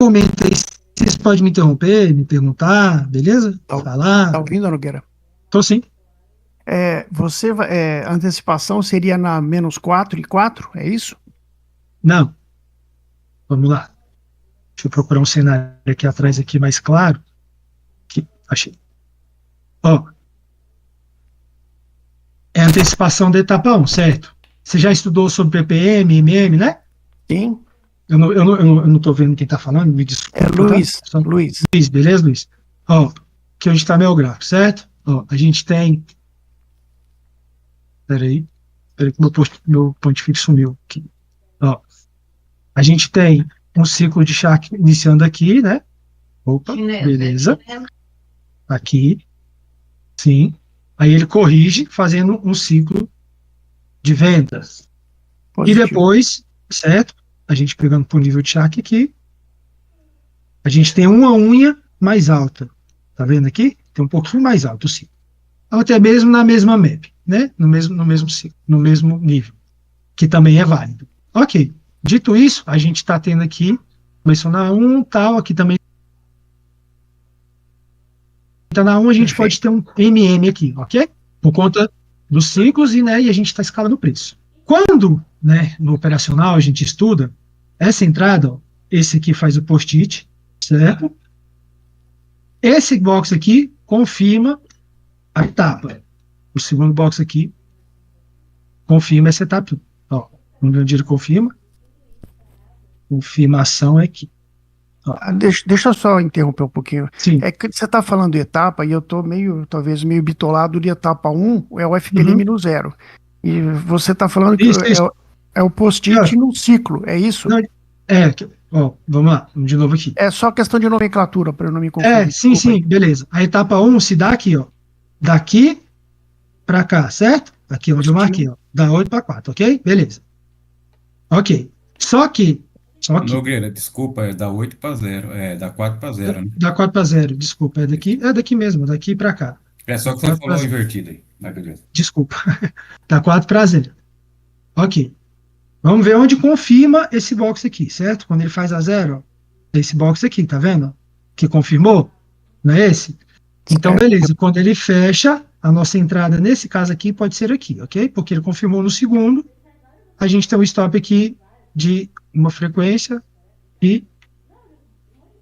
momento aí, vocês podem me interromper, me perguntar, beleza? Tá Falar. ouvindo, Nogueira? Tô sim. A antecipação seria na -4 e 4, é isso? Não, vamos lá. Deixa eu procurar um cenário aqui atrás aqui mais claro. Aqui, achei. Ó, é a antecipação da etapa 1, certo? Você já estudou sobre ppm, MM, né? Sim. Eu não tô vendo quem tá falando, me desculpa. É Luiz. Tá? Luiz. Luiz, beleza, Luiz? Ó, aqui onde está meu gráfico, certo? Ó, a gente tem. Peraí que meu pontifício sumiu aqui. Ó, a gente tem um ciclo de Shark iniciando aqui, né? Opa, beleza. Aqui, sim. Aí ele corrige fazendo um ciclo de vendas. Positivo. E depois, certo? A gente pegando por nível de Shark aqui, a gente tem uma unha mais alta. Tá vendo aqui? Tem um pouquinho mais alto o ciclo. Ou até mesmo na mesma map, né? No mesmo ciclo, no mesmo nível, que também é válido. Ok. Dito isso, a gente está tendo aqui, começou na 1, tal, aqui também está na 1, a gente pode ter um MM aqui, ok? Por conta dos ciclos né, e a gente está escalando o preço. Quando, né, no operacional a gente estuda, essa entrada, ó, esse aqui faz o post-it, certo? Esse box aqui confirma a etapa. O segundo box aqui confirma essa etapa. Ó, o meu dinheiro confirma. Confirmação é aqui. Deixa eu só interromper um pouquinho. Sim. É que você está falando de etapa e eu estou talvez meio bitolado de etapa 1, é o FPL-0. E você está falando que Isso. É o post-it no ciclo, é isso? Não, ó, vamos lá, vamos de novo aqui. É só questão de nomenclatura, para eu não me confundir. Sim, beleza. A etapa 1 se dá aqui, ó. Daqui para cá, certo? Aqui onde eu marquei, ó. Da 8 para 4, ok? Beleza. Ok. Só que. Nogueira, desculpa, é da 8 para 0, da 4 para 0, né? Da 4 para 0, desculpa. É daqui mesmo, daqui para cá. É só que você falou invertido aí. Mas beleza. Desculpa. Da 4 para 0. Ok. Vamos ver onde confirma esse box aqui, certo? Quando ele faz a 0, ó. Esse box aqui, tá vendo? Que confirmou? Não é esse? Então, beleza. Quando ele fecha, a nossa entrada nesse caso aqui pode ser aqui, ok? Porque ele confirmou no segundo. A gente tem um stop aqui de uma frequência e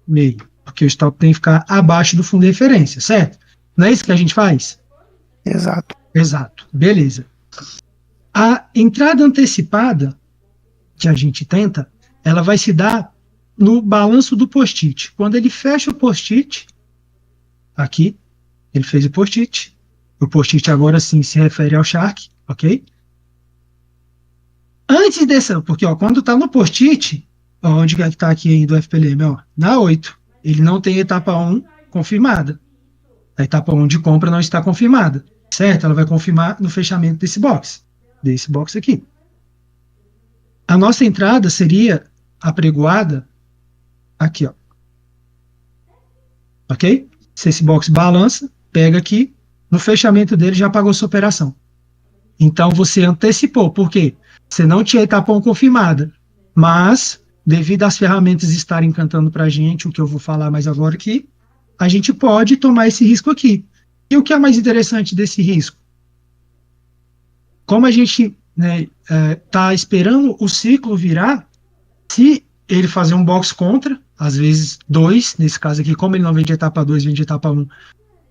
meio. Porque o stop tem que ficar abaixo do fundo de referência, certo? Não é isso que a gente faz? Exato. Beleza. A entrada antecipada que a gente tenta, ela vai se dar no balanço do post-it. Quando ele fecha o post-it, aqui, ele fez o post-it. O post-it agora sim se refere ao Shark, ok? Antes dessa, porque ó, quando está no post-it, onde é que está aqui do FPLM? Ó, na 8, ele não tem etapa 1 confirmada. A etapa 1 de compra não está confirmada, certo? Ela vai confirmar no fechamento desse box aqui. A nossa entrada seria apregoada aqui, ó. Ok? Se esse box balança, pega aqui, no fechamento dele já pagou sua operação. Então você antecipou, por quê? Você não tinha etapa 1 confirmada, mas devido às ferramentas estarem cantando para a gente, o que eu vou falar mais agora aqui, a gente pode tomar esse risco aqui. E o que é mais interessante desse risco? Como a gente está esperando o ciclo virar, se ele fazer um box contra, às vezes 2, nesse caso aqui, como ele não vem de etapa 2, vem de etapa 1,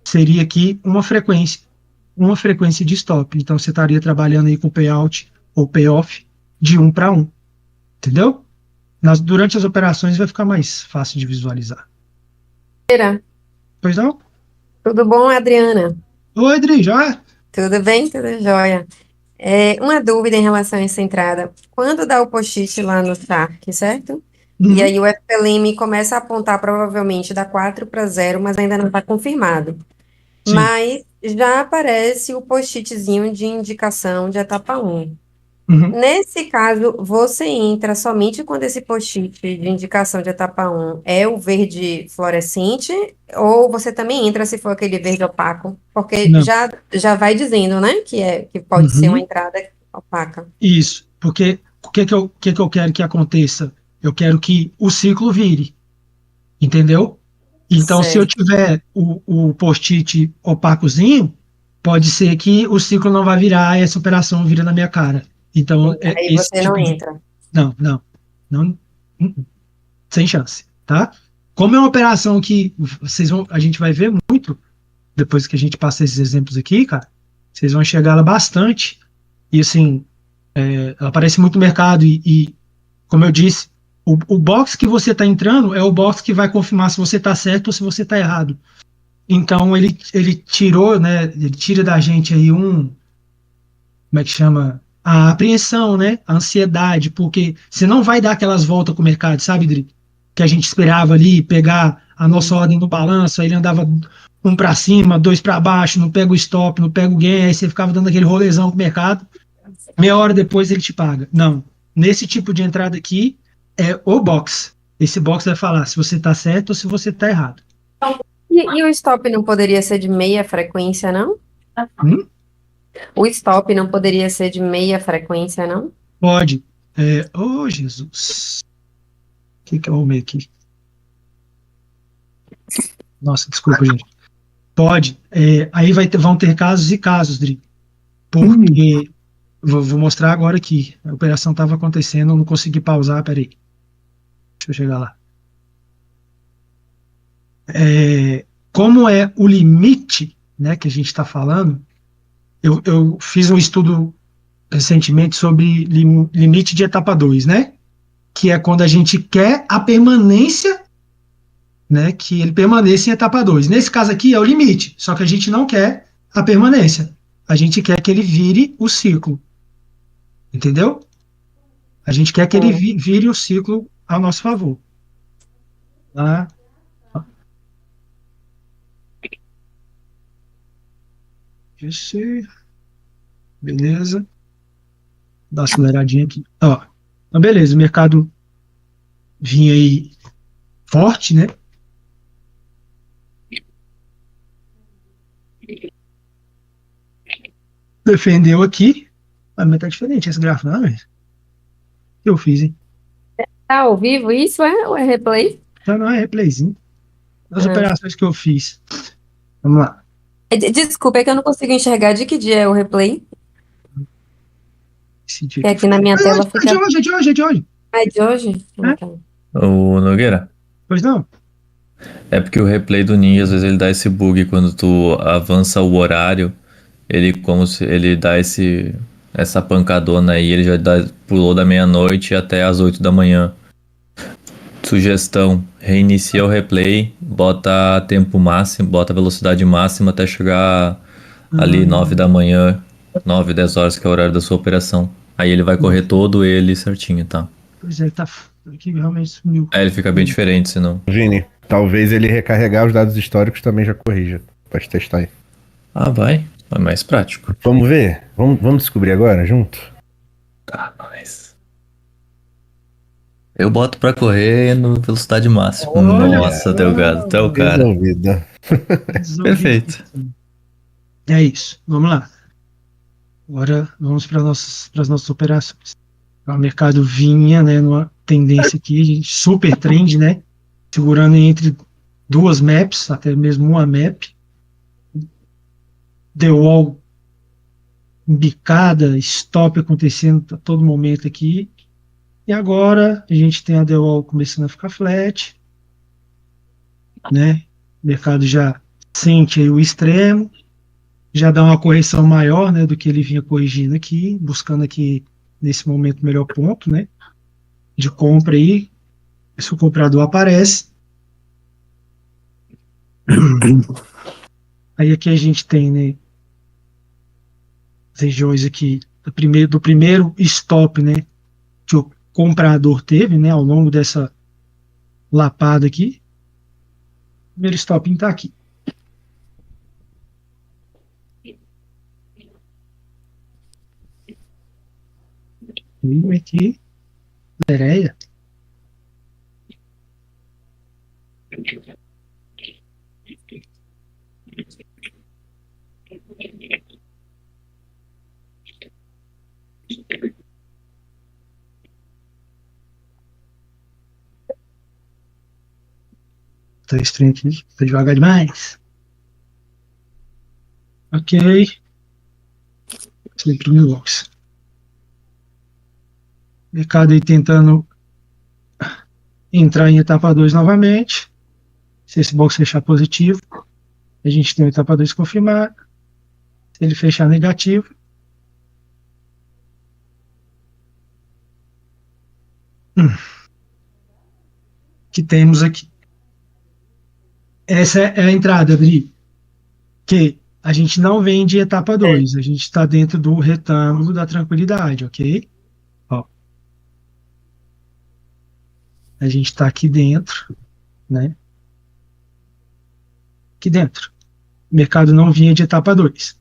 seria aqui uma frequência de stop. Então você estaria trabalhando aí com payout ou payoff de 1 para 1. Entendeu? Durante as operações vai ficar mais fácil de visualizar. Pois não? Tudo bom, Adriana? Oi, Adri, já? Tudo bem? Tudo jóia. Uma dúvida em relação a essa entrada. Quando dá o post-it lá no Shark, certo? E aí o FPLM começa a apontar provavelmente da 4 para 0, mas ainda não está confirmado. Sim. Mas já aparece o post-itzinho de indicação de etapa 1. Nesse caso, você entra somente quando esse post-it de indicação de etapa 1 é o verde fluorescente, ou você também entra se for aquele verde opaco? Porque já vai dizendo, né, que pode ser uma entrada opaca. Isso, porque o que eu quero que aconteça? Eu quero que o ciclo vire. entendeu? Então, se eu Certo. tiver o post-it opacozinho, pode ser que o ciclo não vai virar e essa operação vira na minha cara. Então, é Aí esse você não tipo de. entra. Não, não, não, sem chance, tá? Como é uma operação que a gente vai ver muito depois que a gente passa esses exemplos aqui, cara, vocês vão enxergar ela bastante. E assim, ela aparece muito no mercado como eu disse, o box que você está entrando é o box que vai confirmar se você está certo ou se você está errado. Então ele tirou, né? Ele tira da gente aí como é que chama? A apreensão, né? A ansiedade, porque você não vai dar aquelas voltas com o mercado, sabe, Dri? Que a gente esperava ali pegar a nossa ordem no balanço, aí ele andava um para cima, dois para baixo, não pega o stop, não pega o gain, aí você ficava dando aquele rolezão com o mercado. Meia hora depois ele te paga. Não. Nesse tipo de entrada aqui é o box. Esse box vai falar se você está certo ou se você está errado. E o stop não poderia ser de meia frequência, não? Hum? O stop não poderia ser de meia frequência, não? Pode. Oh, Jesus. O que eu arrumei aqui? Nossa, desculpa, gente. Pode. Aí vão ter casos e casos, Dri. Porque vou mostrar agora aqui. A operação estava acontecendo, eu não consegui pausar. Peraí. Deixa eu chegar lá. Como é o limite, né, que a gente está falando, eu fiz um estudo recentemente sobre limite de etapa 2, né? Que é quando a gente quer a permanência, né? Que ele permaneça em etapa 2. Nesse caso aqui é o limite, só que a gente não quer a permanência. A gente quer que ele vire o ciclo. Entendeu? A gente quer que ele Hum. vire o ciclo a nosso favor. Tá? Isso, beleza. Dá uma aceleradinha aqui. Ó, então, beleza, o mercado vinha aí forte, né? Defendeu aqui. Ah, mas tá diferente esse gráfico, não, velho? Que eu fiz, hein? Tá ao vivo isso, é? Ou é replay? Já não é replayzinho. Das Ah. operações que eu fiz. Vamos lá. Desculpa, é que eu não consigo enxergar de que dia é o replay. Esse dia Que aqui aqui foi. na minha tela É de fica. hoje, é de hoje, é de hoje. Ah, é de hoje? Ah, É? tá. Ô, Nogueira, Pois não? é porque o replay do Ninja, às vezes ele dá esse bug quando tu avança o horário, ele como se ele dá essa pancadona aí, ele já pulou da meia-noite até as 8 da manhã. Sugestão, reinicia o replay, bota tempo máximo, bota velocidade máxima até chegar ali 9 da manhã, 9, 10 horas que é o horário da sua operação. Aí ele vai correr todo ele certinho, tá? Pois é, tá. Aqui realmente sumiu. Aí ele fica bem diferente, senão. Vini, talvez ele recarregar os dados históricos também já corrija. Pode testar aí. Ah, vai. É mais prático. Vamos ver? Vamos descobrir agora, junto? Tá, mas. Eu boto pra correr no velocidade máxima. Olha Nossa, só, Delgado, tu é o cara. Resolvido. Perfeito. É isso. Vamos lá. Agora vamos para as nossas operações. O mercado vinha, né, numa tendência aqui, gente, super trend, né? Segurando entre duas maps, até mesmo uma map. The Wall embicada, stop acontecendo a todo momento aqui. E agora a gente tem a The Wall começando a ficar flat, né? O mercado já sente aí o extremo, já dá uma correção maior, né, do que ele vinha corrigindo aqui, buscando aqui nesse momento o melhor ponto, né, de compra aí. Se o comprador aparece, aí aqui a gente tem, né, as regiões aqui do primeiro stop, né, que o comprador teve, né, ao longo dessa lapada aqui. O primeiro stop está aqui. E aqui, Lereia. Tá estranho aqui, tá devagar demais. Ok. Sempre no box. Mercado aí tentando entrar em etapa 2 novamente. Se esse box fechar positivo, a gente tem a etapa 2 confirmada. Se ele fechar negativo, que temos aqui. Essa é a entrada, Bri, que a gente não vem de etapa 2, a gente está dentro do retângulo da tranquilidade, ok? Ó. A gente está aqui dentro, né? Aqui dentro. O mercado não vinha de etapa 2.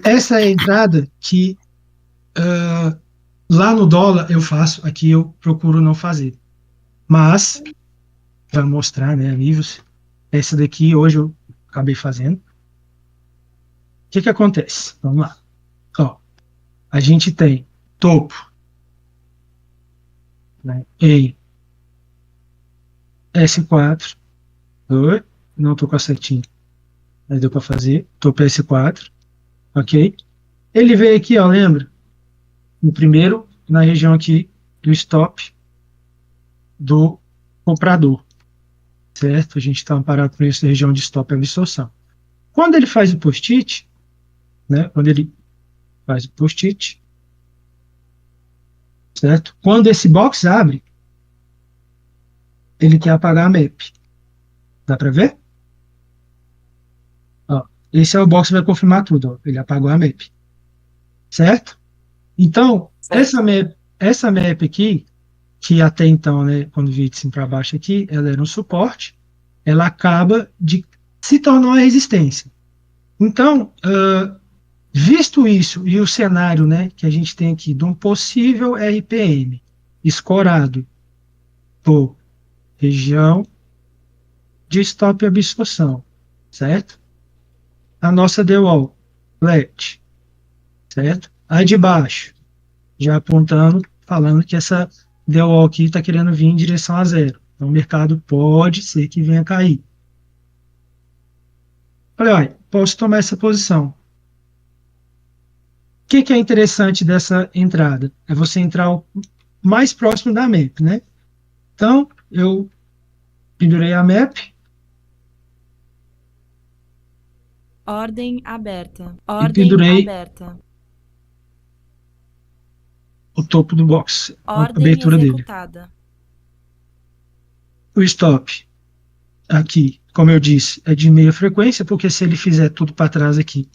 Essa é a entrada que lá no dólar eu faço, aqui eu procuro não fazer. Mas, para mostrar, né, amigos, essa daqui hoje eu acabei fazendo. O que acontece? Vamos lá. Ó, a gente tem topo, né, em S4. Não estou com a setinha, mas deu para fazer. Topo S4, ok? Ele veio aqui, ó, lembra? No primeiro, na região aqui do stop do comprador, certo? A gente está amparado por essa região de stop e absorção. Quando ele faz o post-it, né? Quando ele faz o post-it, certo? Quando esse box abre, ele quer apagar a map. Dá para ver? Ó, esse é o box que vai confirmar tudo. Ó. Ele apagou a map, certo? Então, essa map aqui, que até então, né, quando vi de cima para baixo aqui, ela era um suporte, ela acaba de se tornar uma resistência. Então, visto isso e o cenário, né, que a gente tem aqui de um possível RPM escorado por região de stop e absorção, certo? A nossa DWAL flat, certo? A de baixo, já apontando, falando que essa DWAL aqui está querendo vir em direção a zero. Então o mercado pode ser que venha cair. Falei, olha, posso tomar essa posição. O que é interessante dessa entrada? É você entrar o mais próximo da map, né? Então, eu pendurei a map. Ordem aberta. E pendurei o topo do box, a abertura executada. dele. O stop aqui, como eu disse, é de meia frequência, porque se ele fizer tudo para trás aqui,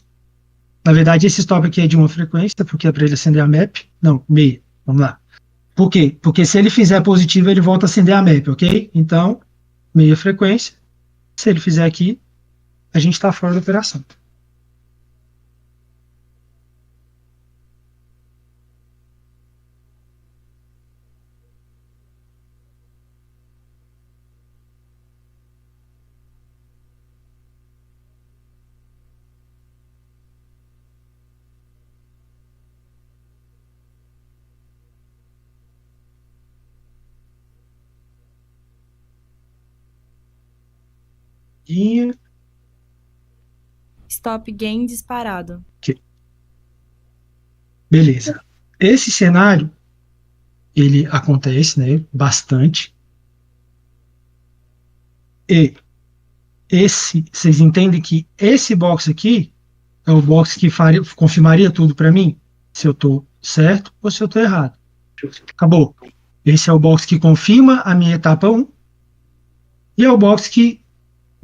na verdade esse stop aqui é de uma frequência, porque é para ele acender a map. Não, meia. Vamos lá. Por quê? Porque se ele fizer positivo, ele volta a acender a map, ok? Então, meia frequência. Se ele fizer aqui, a gente está fora da operação. Stop gain disparado. Okay. Beleza. Esse cenário, ele acontece, né, bastante. E vocês entendem que esse box aqui é o box que confirmaria tudo para mim, se eu estou certo ou se eu estou errado. Acabou. Esse é o box que confirma a minha etapa 1 e é o box que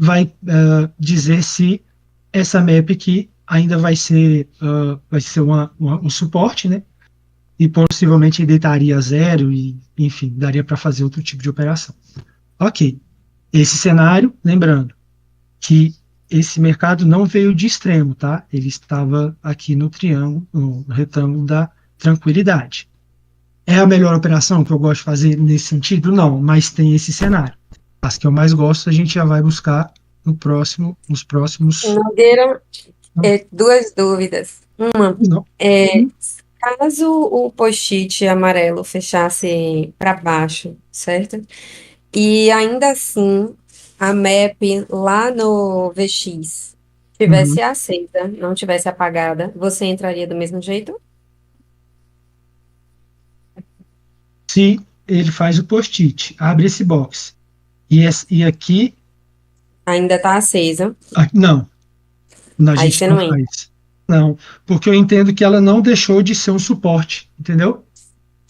vai dizer se essa map aqui ainda vai ser um suporte, né? E possivelmente deitaria zero e, enfim, daria para fazer outro tipo de operação. Ok. Esse cenário, lembrando que esse mercado não veio de extremo, tá? Ele estava aqui no triângulo, no retângulo da tranquilidade. É a melhor operação que eu gosto de fazer nesse sentido? Não, mas tem esse cenário. As que eu mais gosto a gente já vai buscar nos próximos... Nogueira, duas dúvidas. Uma, caso o post-it amarelo fechasse para baixo, certo? e ainda assim a map lá no VX Uhum. tivesse acesa, não tivesse apagada, você entraria do mesmo jeito? Se ele faz o post-it, abre esse box, e aqui, Ainda está acesa, não, a aí gente você não não entra. faz. Não, porque eu entendo que ela não deixou de ser um suporte, entendeu?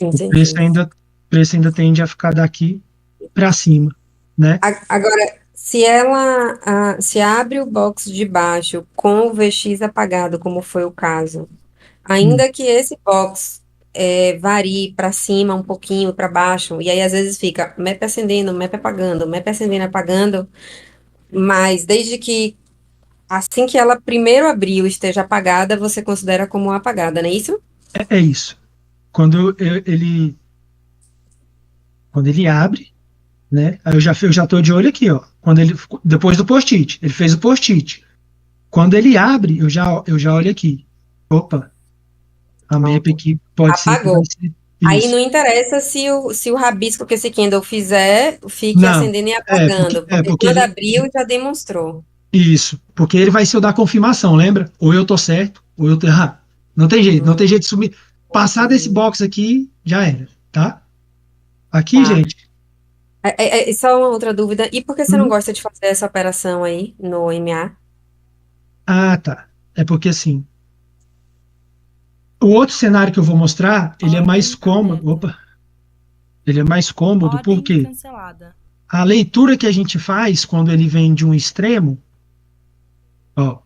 O preço Entendi. ainda, o preço ainda tende a ficar daqui para cima, né? Agora, se ela se abre o box de baixo com o VX apagado, como foi o caso, Hum. ainda que esse box varie para cima um pouquinho, para baixo, e aí às vezes fica map acendendo, map apagando, map acendendo, apagando, mas desde que assim que ela primeiro abriu esteja apagada, você considera como apagada, não é isso? É isso. Quando quando ele abre, né? Aí eu já tô de olho aqui, ó. Quando ele, depois do post-it, ele fez o post-it. Quando ele abre, eu já olho aqui. Opa, a map Pronto. aqui pode ser que vai Apagou. ser Aí não isso. interessa se o rabisco que esse Kindle fizer fique Não, acendendo e apagando, porque porque quando ele, abriu já demonstrou. isso, porque ele vai ser o da confirmação, lembra? Ou eu tô certo, ou eu tô errado. Não tem jeito, não Hum, tem jeito de sumir. Passar desse entendi. box aqui, já era, tá? Aqui, Tá. gente. E só uma outra dúvida. E por que você não hum, gosta de fazer essa operação aí no MA? Ah, tá. É porque assim, o outro cenário que eu vou mostrar, ele é mais Ordem cômodo. aberta. Opa, ele é mais cômodo Ordem porque cancelada. a leitura que a gente faz quando ele vem de um extremo, ó,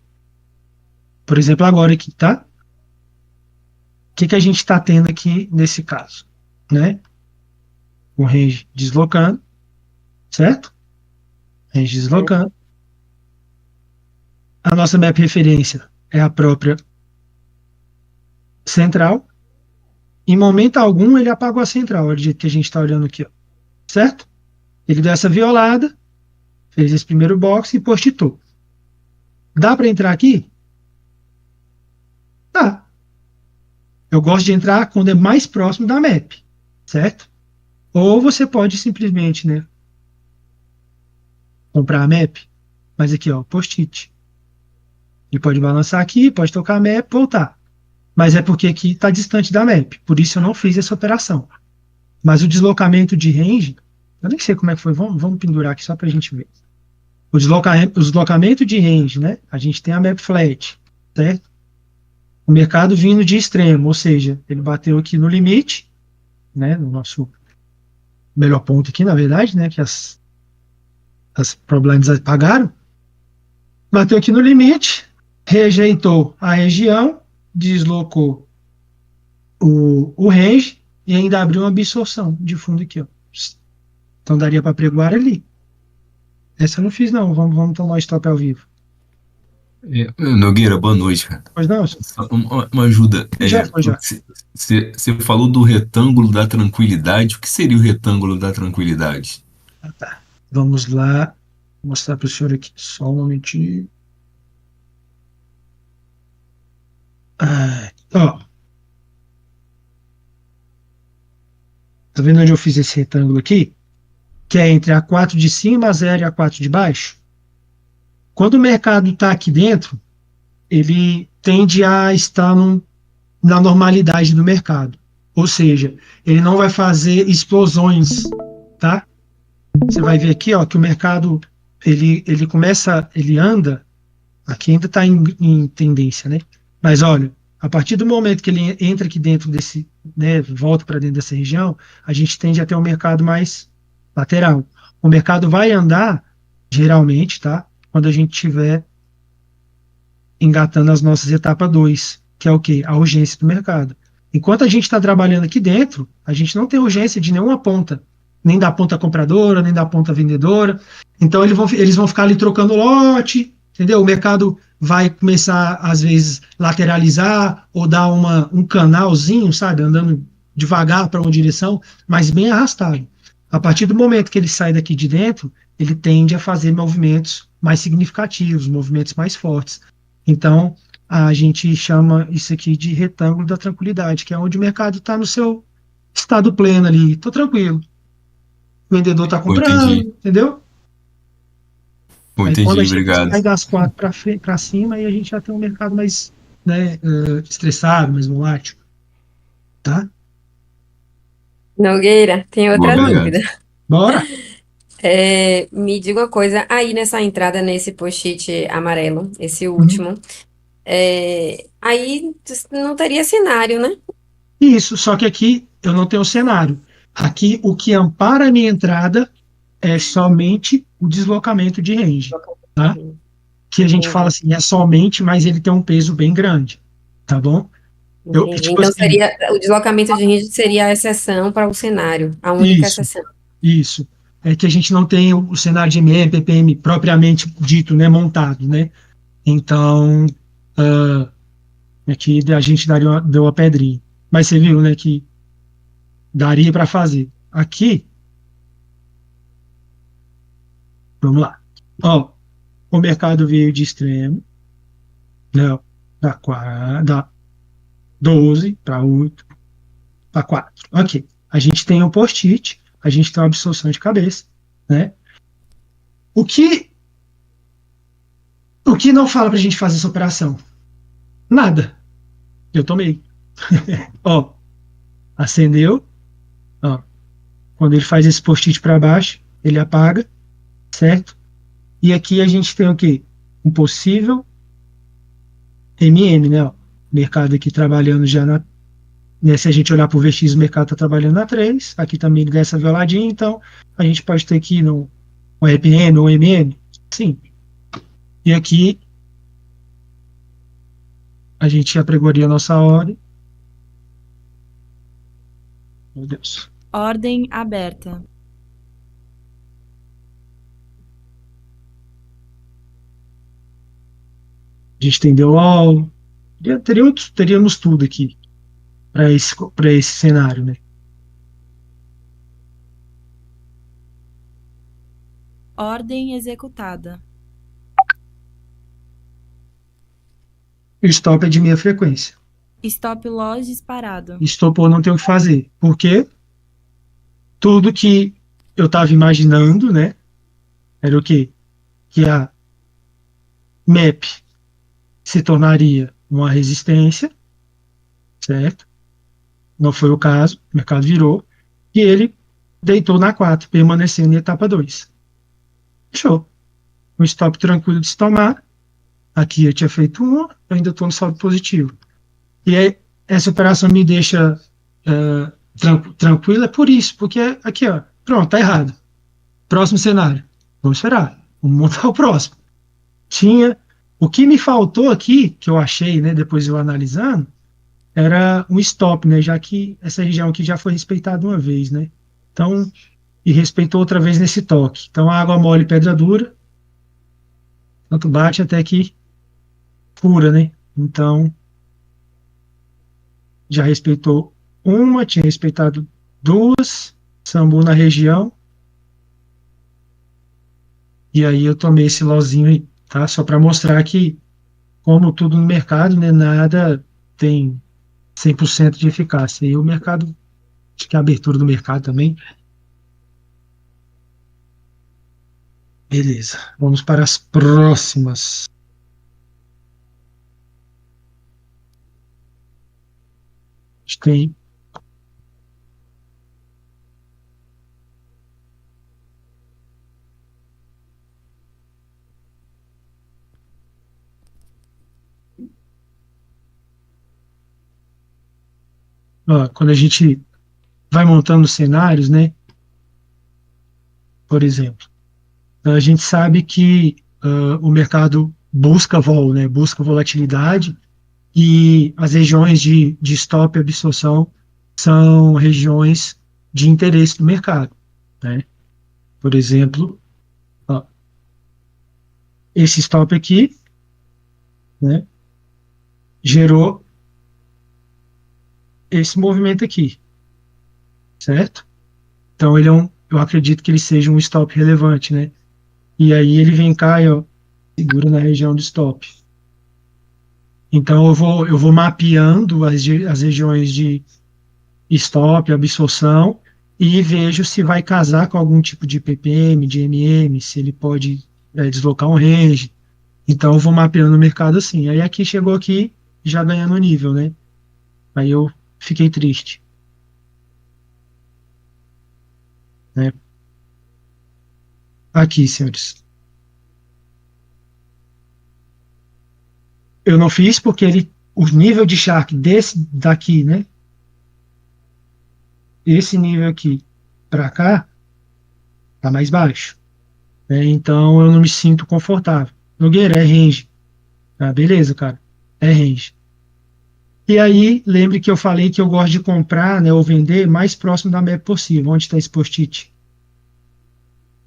por exemplo, agora aqui, tá? O que que a gente está tendo aqui nesse caso, né? O range deslocando, certo? Range deslocando. A nossa map referência é a própria central. Em momento algum ele apagou a central, olha do jeito que a gente está olhando aqui, ó, certo? Ele deu essa violada, fez esse primeiro box e postitou. Dá para entrar aqui? Dá. Eu gosto de entrar quando é mais próximo da map, certo? Ou você pode simplesmente, né, comprar a map, mas aqui, ó, post-it. Ele pode balançar aqui, pode tocar a map, voltar. Mas é porque aqui está distante da map, por isso eu não fiz essa operação. Mas o deslocamento de range, eu nem sei como é que foi, vamos pendurar aqui só para a gente ver. O deslocamento de range, né? A gente tem a map flat, certo? O mercado vindo de extremo, ou seja, ele bateu aqui no limite, né? No nosso melhor ponto aqui, na verdade, né? Que as problemas apagaram. Bateu aqui no limite, rejeitou a região, deslocou o range e ainda abriu uma absorção de fundo aqui, ó. Então daria para pregoar ali. Essa eu não fiz, não. Vamos tomar o stop ao vivo. Nogueira, boa noite, cara. Pois não, Só uma ajuda. já foi, já. Você falou do retângulo da tranquilidade. O que seria o retângulo da tranquilidade? Ah, tá. Vamos lá. Vou mostrar para o senhor aqui. Só um momentinho. Ó. Tá vendo onde eu fiz esse retângulo aqui? Que é entre a 4 de cima, a 0 e a 4 de baixo. Quando o mercado está aqui dentro, ele tende a estar na normalidade do mercado. Ou seja, ele não vai fazer explosões, tá? Você vai ver aqui, ó, que o mercado ele começa, ele anda, aqui ainda está em tendência, né? Mas olha, a partir do momento que ele entra aqui dentro desse, né, volta para dentro dessa região, a gente tende a ter um mercado mais lateral. O mercado vai andar, geralmente, tá? Quando a gente tiver engatando as nossas etapas 2, que é o quê? A urgência do mercado. Enquanto a gente está trabalhando aqui dentro, a gente não tem urgência de nenhuma ponta, nem da ponta compradora, nem da ponta vendedora. Então eles vão ficar ali trocando lote, entendeu? O mercado vai começar, às vezes, lateralizar ou dar um canalzinho, sabe? Andando devagar para uma direção, mas bem arrastado. A partir do momento que ele sai daqui de dentro, ele tende a fazer movimentos mais significativos, movimentos mais fortes. Então, a gente chama isso aqui de retângulo da tranquilidade, que é onde o mercado está no seu estado pleno ali. Estou tranquilo. o vendedor está Pô, comprando, entendi. entendeu? Pô, Aí quando entendi, a gente obrigado. sai das 4 para cima, aí a gente já tem um mercado mais, né, estressado, mais volátil, tá? Nogueira, tem Boa, outra obrigado. dúvida. Bora? Me diga uma coisa, aí nessa entrada, nesse post-it amarelo, esse Uhum. último, aí não teria cenário, né? Isso, só que aqui eu não tenho cenário. Aqui o que ampara a minha entrada é somente o deslocamento de range, tá? Que a gente fala Entendi, assim, é somente, mas ele tem um peso bem grande, tá bom? entendi. Tipo Então assim, seria, o deslocamento de range seria a exceção para o cenário, a única isso, exceção. isso. É que a gente não tem o cenário de MM, PPM propriamente dito, né, montado, né? Então, aqui a gente deu a pedrinha. Mas você viu, né, que daria para fazer. Aqui, vamos lá. Ó, o mercado veio de extremo, né, da 12 para 8 para 4. Ok. A gente tem um post-it, a gente tem uma absorção de cabeça, né? O que, o que não fala para a gente fazer essa operação? Nada. Eu tomei. Ó, acendeu. Ó, quando ele faz esse post-it para baixo, ele apaga, certo? E aqui a gente tem o quê? Um possível MM, né? Ó, mercado aqui trabalhando já na. Né, se a gente olhar para o VX, o mercado está trabalhando na 3. Aqui também ele dá essa violadinha, então a gente pode ter aqui no, um RPM ou um MM. Sim. E aqui a gente apregoaria a nossa ordem. Meu Deus. Ordem aberta. A gente tem deu all. Teríamos tudo aqui para esse cenário, né? Ordem executada. O stop é de meia frequência. Stop loss disparado. Estopou, não tem o que fazer. Porque tudo que eu estava imaginando, né? Era o quê? Que a MAP se tornaria uma resistência, certo? Não foi o caso, o mercado virou, e ele deitou na 4, permanecendo em etapa 2. Fechou. Um stop tranquilo de se tomar. Aqui eu tinha feito uma, eu ainda estou no saldo positivo. E aí, essa operação me deixa tranquila por isso, porque aqui, ó, pronto, tá errado. Próximo cenário. Vamos esperar. Vamos montar o próximo. Tinha. O que me faltou aqui, que eu achei, né, depois eu analisando, era um stop, né, já que essa região aqui já foi respeitada uma vez, né? Então, e respeitou outra vez nesse toque. Então, a água mole, pedra dura, tanto bate até que fura, né? Então, já respeitou uma, tinha respeitado duas, sambu na região, e aí eu tomei esse lozinho aí, tá? Só para mostrar que, como tudo no mercado, né, nada tem 100% de eficácia. E o mercado, acho que a abertura do mercado também. Beleza, vamos para as próximas. A gente tem quando a gente vai montando cenários, né? Por exemplo, a gente sabe que o mercado busca vol, né? Busca volatilidade e as regiões de stop e absorção são regiões de interesse do mercado, né? Por exemplo, ó, esse stop aqui, né? Gerou esse movimento aqui, certo? Então eu acredito que ele seja um stop relevante, né? E aí ele vem cá e ó, segura na região do stop. Então eu vou mapeando as regiões de stop, absorção, e vejo se vai casar com algum tipo de ppm, de mm, se ele pode deslocar um range. Então eu vou mapeando o mercado assim. Aí aqui chegou aqui já ganhando nível, né? Aí eu fiquei triste, né? Aqui, senhores. Eu não fiz porque o nível de Shark desse daqui, né? Esse nível aqui para cá tá mais baixo, né? Então eu não me sinto confortável. Nogueira, é range. Ah, beleza, cara. É range. E aí, lembre que eu falei que eu gosto de comprar, né, ou vender mais próximo da map possível. Onde está esse post-it?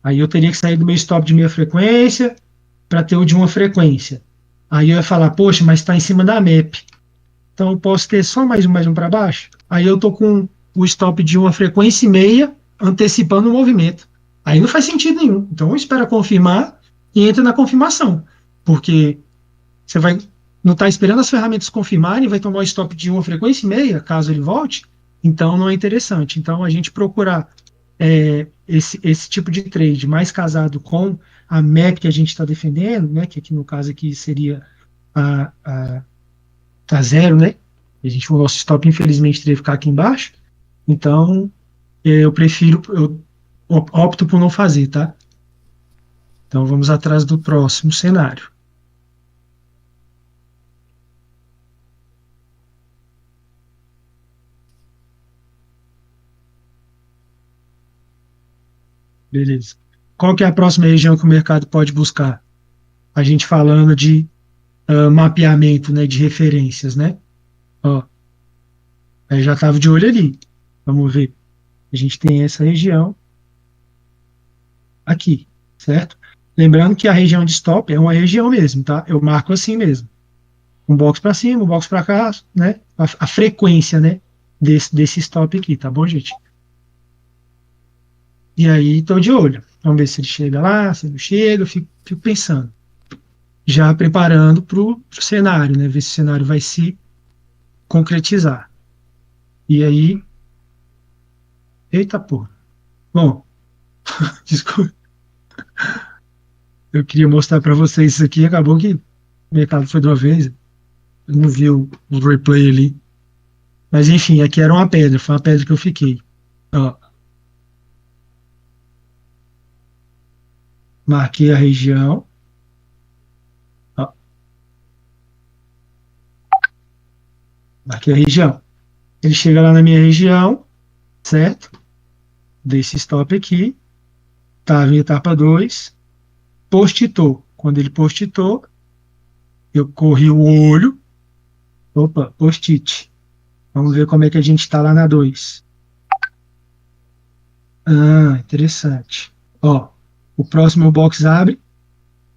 Aí eu teria que sair do meu stop de meia frequência para ter o de uma frequência. Aí eu ia falar, poxa, mas está em cima da map. Então eu posso ter só mais um para baixo. Aí eu tô com o stop de uma frequência e meia antecipando o movimento. Aí não faz sentido nenhum. Então eu espero confirmar e entra na confirmação. Porque você vai não está esperando as ferramentas confirmarem, vai tomar o stop de uma frequência e meia, caso ele volte. Então não é interessante. Então a gente procurar esse tipo de trade mais casado com a map que a gente está defendendo, né, que aqui no caso aqui seria a zero, né? O nosso stop infelizmente teria que ficar aqui embaixo. Então eu opto por não fazer, tá? Então vamos atrás do próximo cenário. Beleza. Qual que é a próxima região que o mercado pode buscar? A gente falando de mapeamento, né, de referências, né? Ó, aí já estava de olho ali. Vamos ver. A gente tem essa região aqui, certo? Lembrando que a região de stop é uma região mesmo, tá? Eu marco assim mesmo. Um box para cima, um box para cá, né? A frequência, né, desse stop aqui, tá bom, gente? E aí estou de olho. Vamos ver se ele chega lá, se ele não chega, eu fico pensando. Já preparando para o cenário, né? Ver se o cenário vai se concretizar. E aí. Eita porra. Bom, desculpa. Eu queria mostrar para vocês isso aqui, acabou que o mercado foi de uma vez. Eu não vi o replay ali. Mas enfim, aqui era uma pedra, foi uma pedra que eu fiquei. Ó. Marquei a região. Ó. Marquei a região. Ele chega lá na minha região, certo? Desse stop aqui. Estava em etapa 2. Postitou. Quando ele postitou, eu corri o olho. Opa, post-it. Vamos ver como é que a gente está lá na 2. Ah, interessante. Ó. O próximo box abre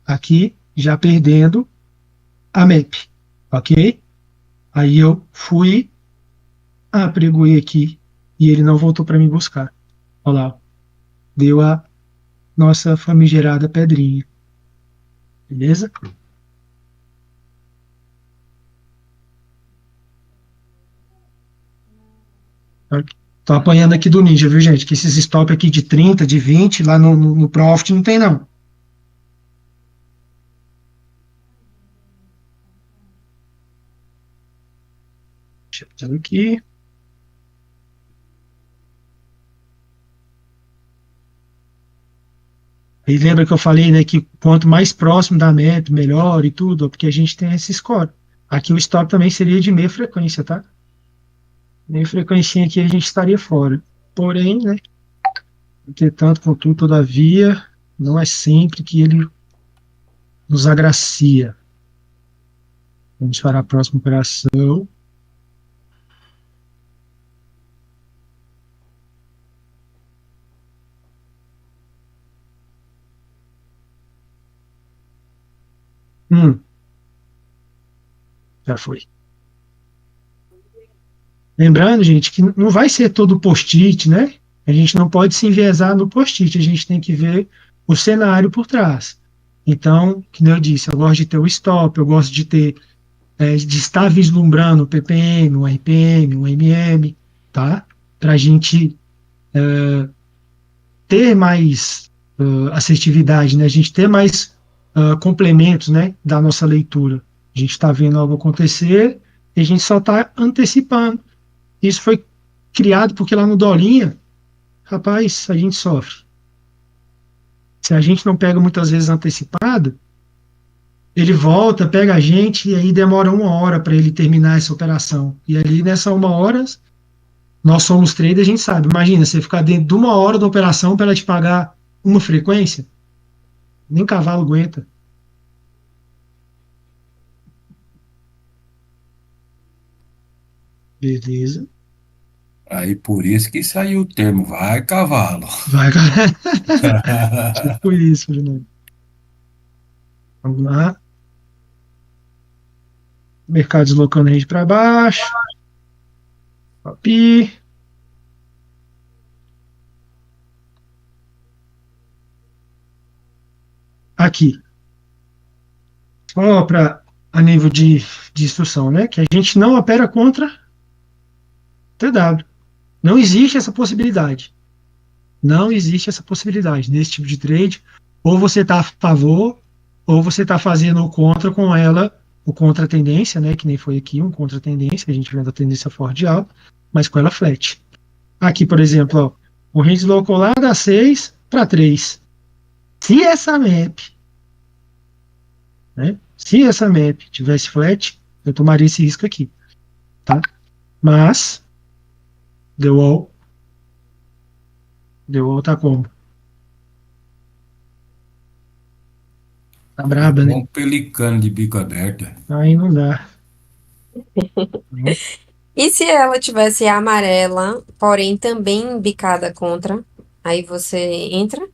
aqui, já perdendo a map, ok? Aí eu fui, apregoei aqui e ele não voltou para me buscar. Olha lá, deu a nossa famigerada pedrinha. Beleza? Tô apanhando aqui do Ninja, viu, gente? Que esses stop aqui de 30, de 20, lá no Profit não tem, não. Deixa eu ver aqui. Aí lembra que eu falei, né, que quanto mais próximo da meta, melhor e tudo, porque a gente tem esse score. Aqui o stop também seria de meia frequência, tá? Meia frequência aqui a gente estaria fora. Porém, né, entretanto, contudo, todavia, não é sempre que ele nos agracia. Vamos para a próxima operação. Já foi. Lembrando, gente, que não vai ser todo post-it, né? A gente não pode se enviesar no post-it, a gente tem que ver o cenário por trás. Então, como eu disse, eu gosto de ter o stop, eu gosto de ter, de estar vislumbrando o ppm, o rpm, o mm, tá? Para a gente ter mais assertividade, né? A gente ter mais complementos, né, da nossa leitura. A gente está vendo algo acontecer e a gente só está antecipando. Isso foi criado porque lá no Dolinha, rapaz, a gente sofre. Se a gente não pega muitas vezes antecipado, ele volta, pega a gente e aí demora 1 hora para ele terminar essa operação. E ali nessa 1 hora, nós somos trader, a gente sabe. Imagina, você ficar dentro de 1 hora da operação para ela te pagar uma frequência, nem cavalo aguenta. Beleza. Aí por isso que saiu o termo, vai cavalo. Vai, cara. Tipo isso, Bruno. Vamos lá. Mercado deslocando a rede para baixo. Copy. Aqui. Só para a nível de instrução, né? Que a gente não opera contra TW. Não existe essa possibilidade. Não existe essa possibilidade nesse tipo de trade. Ou você está a favor, ou você está fazendo o contra com ela, o contra-tendência, né? Que nem foi aqui um contra-tendência, a gente vendo a tendência forte de alta, mas com ela flat. Aqui, por exemplo, ó, o range deslocou lá da 6 para 3. Se essa map, né? Se essa map tivesse flat, eu tomaria esse risco aqui, tá? Mas The Wall tá como? Tá braba, né? Um pelicano de bico aberto. Aí não dá. E se ela tivesse amarela, porém também embicada contra, aí você entra? Se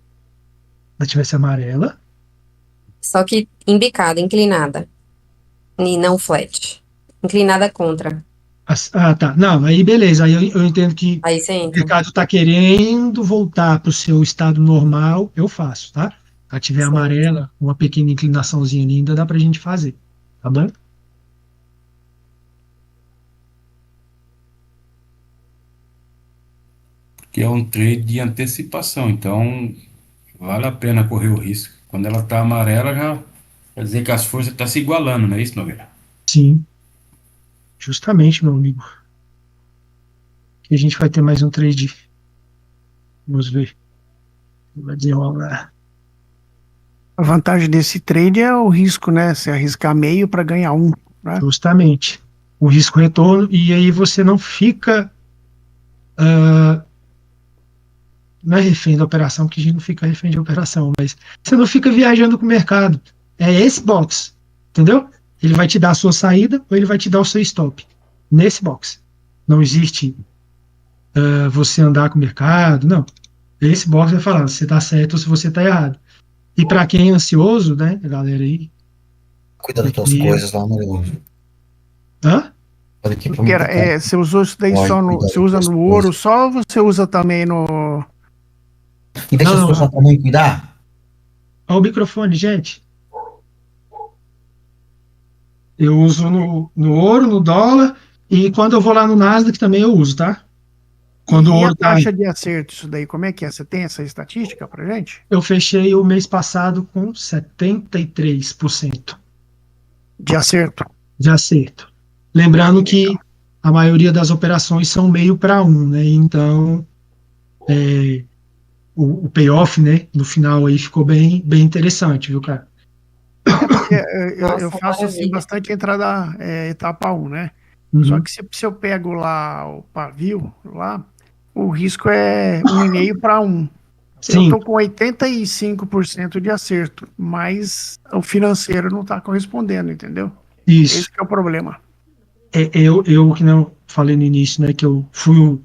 ela tivesse amarela, Só que embicada, inclinada. E não flat. Inclinada contra. tá. Não, aí beleza. Aí eu entendo que Aí você o entra. mercado está querendo voltar para o seu estado normal, eu faço, tá? Se ela tiver Certo. amarela, uma pequena inclinaçãozinha ali, ainda dá pra gente fazer, tá bom? Que é um trade de antecipação, então vale a pena correr o risco. Quando ela está amarela, já quer dizer que as forças estão se igualando, não é isso, Nogueira? Sim, justamente, meu amigo. Que a gente vai ter mais um trade. Vamos ver. Vai desenrolar. A vantagem desse trade é o risco, né? Você arriscar meio para ganhar um, né? Justamente. O risco retorno, e aí você não fica. Não é refém da operação, porque a gente não fica refém de operação, mas você não fica viajando com o mercado. É esse box, entendeu? Ele vai te dar a sua saída ou ele vai te dar o seu stop. Nesse box. Não existe você andar com o mercado, não. Esse box vai falar se você está certo ou se você está errado. E para quem é ansioso, né, galera aí. Cuida das tuas coisas lá no. Hã? Olha aqui pra Porque mim. você usou isso daí Pode só no. cuidar Você usa das no tuas ouro só ou você usa também no. E deixa Não, as não. coisas pra mãe cuidar. Olha o microfone, gente. Eu uso no ouro, no dólar, e quando eu vou lá no Nasdaq também eu uso, tá? Quando o E a ouro tá. taxa de acerto, isso daí, como é que é? Você tem essa estatística pra gente? Eu fechei o mês passado com 73% De acerto. de acerto. Lembrando que a maioria das operações são meio para um, né? Então, o payoff, né, no final aí ficou bem interessante, viu, cara? Eu Nossa, faço assim maravilha. bastante entrada etapa 1, né? Uhum. Só que se eu pego lá o pavio, lá, o risco é 1,5 para 1. Sim. Eu tô com 85% de acerto, mas o financeiro não tá correspondendo, entendeu? Isso. Esse que é o problema. Eu que não falei no início, né, que eu fui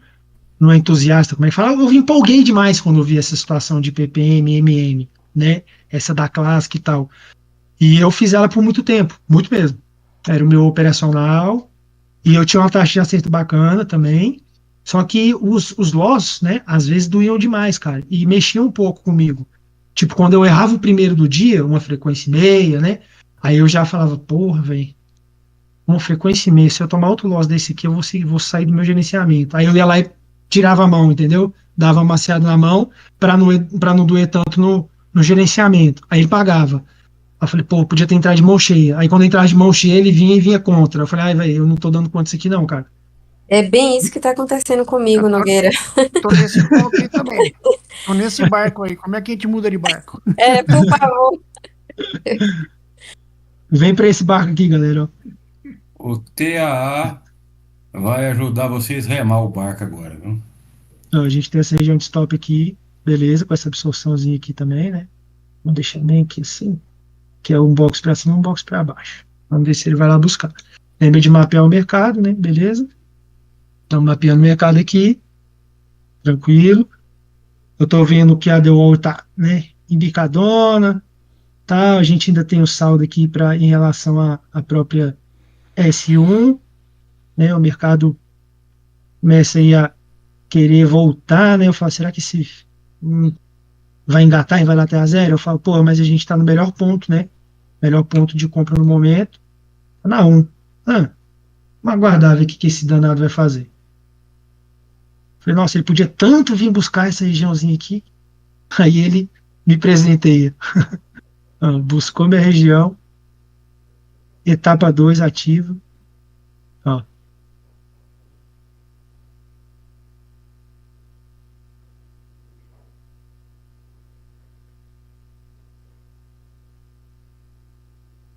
um entusiasta, como é que fala? Eu empolguei demais quando eu vi essa situação de PPM, MM, né? Essa da Classic e tal. E eu fiz ela por muito tempo, muito mesmo. Era o meu operacional, e eu tinha uma taxa de acerto bacana também. Só que os losses, né, às vezes doíam demais, cara, e mexiam um pouco comigo. Tipo, quando eu errava o primeiro do dia, uma frequência e meia, né? Aí eu já falava, porra, velho, uma frequência e meia, se eu tomar outro loss desse aqui, eu vou sair do meu gerenciamento. Aí eu ia lá e tirava a mão, entendeu? Dava uma maciada na mão para não doer tanto no gerenciamento. Aí ele pagava. Aí eu falei, pô, podia ter entrado de mão cheia. Aí quando entrava de mão cheia, ele vinha e vinha contra. Eu falei, ai, velho, eu não tô dando conta disso aqui não, cara. É bem isso que tá acontecendo comigo, Eu Nogueira. tô nesse ponto aí também. Tô nesse barco aí. Como é que a gente muda de barco? Por favor. Vem para esse barco aqui, galera. O TAA vai ajudar vocês a remar o barco agora, viu? Ó, a gente tem essa região de stop aqui, beleza, com essa absorçãozinha aqui também, né? Vou deixar bem aqui assim, que é um box para cima e um box para baixo. Vamos ver se ele vai lá buscar. Lembra de mapear o mercado, né? Beleza? Estamos mapeando o mercado aqui, tranquilo. Eu tô vendo que a The Wall tá, né, embicadona, tá? A gente ainda tem o saldo aqui em relação à própria S1, né? O mercado começa aí a querer voltar, né? Eu falo, será que esse vai engatar e vai lá até a zero? Eu falo, pô, mas a gente tá no melhor ponto, né? Melhor ponto de compra no momento. Na 1. Vamos aguardar ver o que esse danado vai fazer. Falei, nossa, ele podia tanto vir buscar essa regiãozinha aqui. Aí ele me presenteia. Buscou minha região. Etapa 2 ativa. Ó.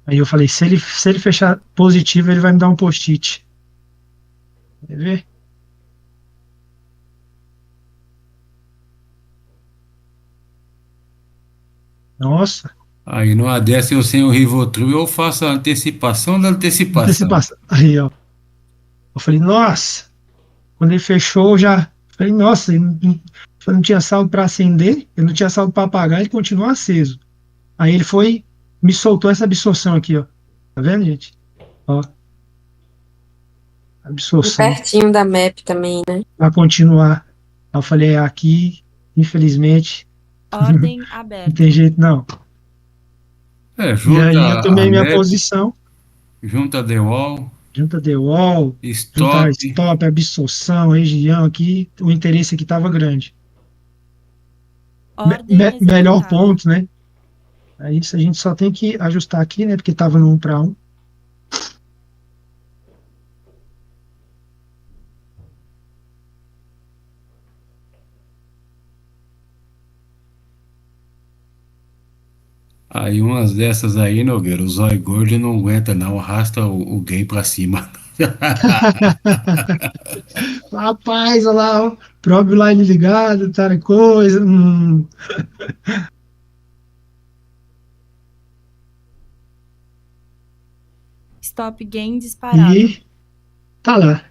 Aí eu falei, se ele fechar positivo, ele vai me dar um post-it. Quer ver? Nossa. Aí numa dessa eu sem o Rivotril, eu faço a antecipação da antecipação. Antecipação. Aí, ó. Eu falei, nossa. Quando ele fechou, eu já falei, nossa, eu não tinha saldo para acender, eu não tinha saldo para apagar, ele continua aceso. Aí ele foi, me soltou essa absorção aqui, ó. Tá vendo, gente? Ó. E Absorção. pertinho da map também, né? Vai continuar. Aí eu falei, aqui, infelizmente, Ordem não aberta. tem jeito não. E Junta aí eu tomei a minha map, posição, junta a The Wall, junta The Wall, juntar stop. stop, absorção, região aqui, o interesse aqui estava grande. Ordem Melhor executada. ponto, né? Aí isso a gente só tem que ajustar aqui, né? Porque estava no 1 para 1. Aí umas dessas aí, Nogueira, o zóio gordo não aguenta não, arrasta o gay pra cima. Rapaz, olha lá, ó, próprio line ligado, tal coisa. Stop gain disparado. E tá lá.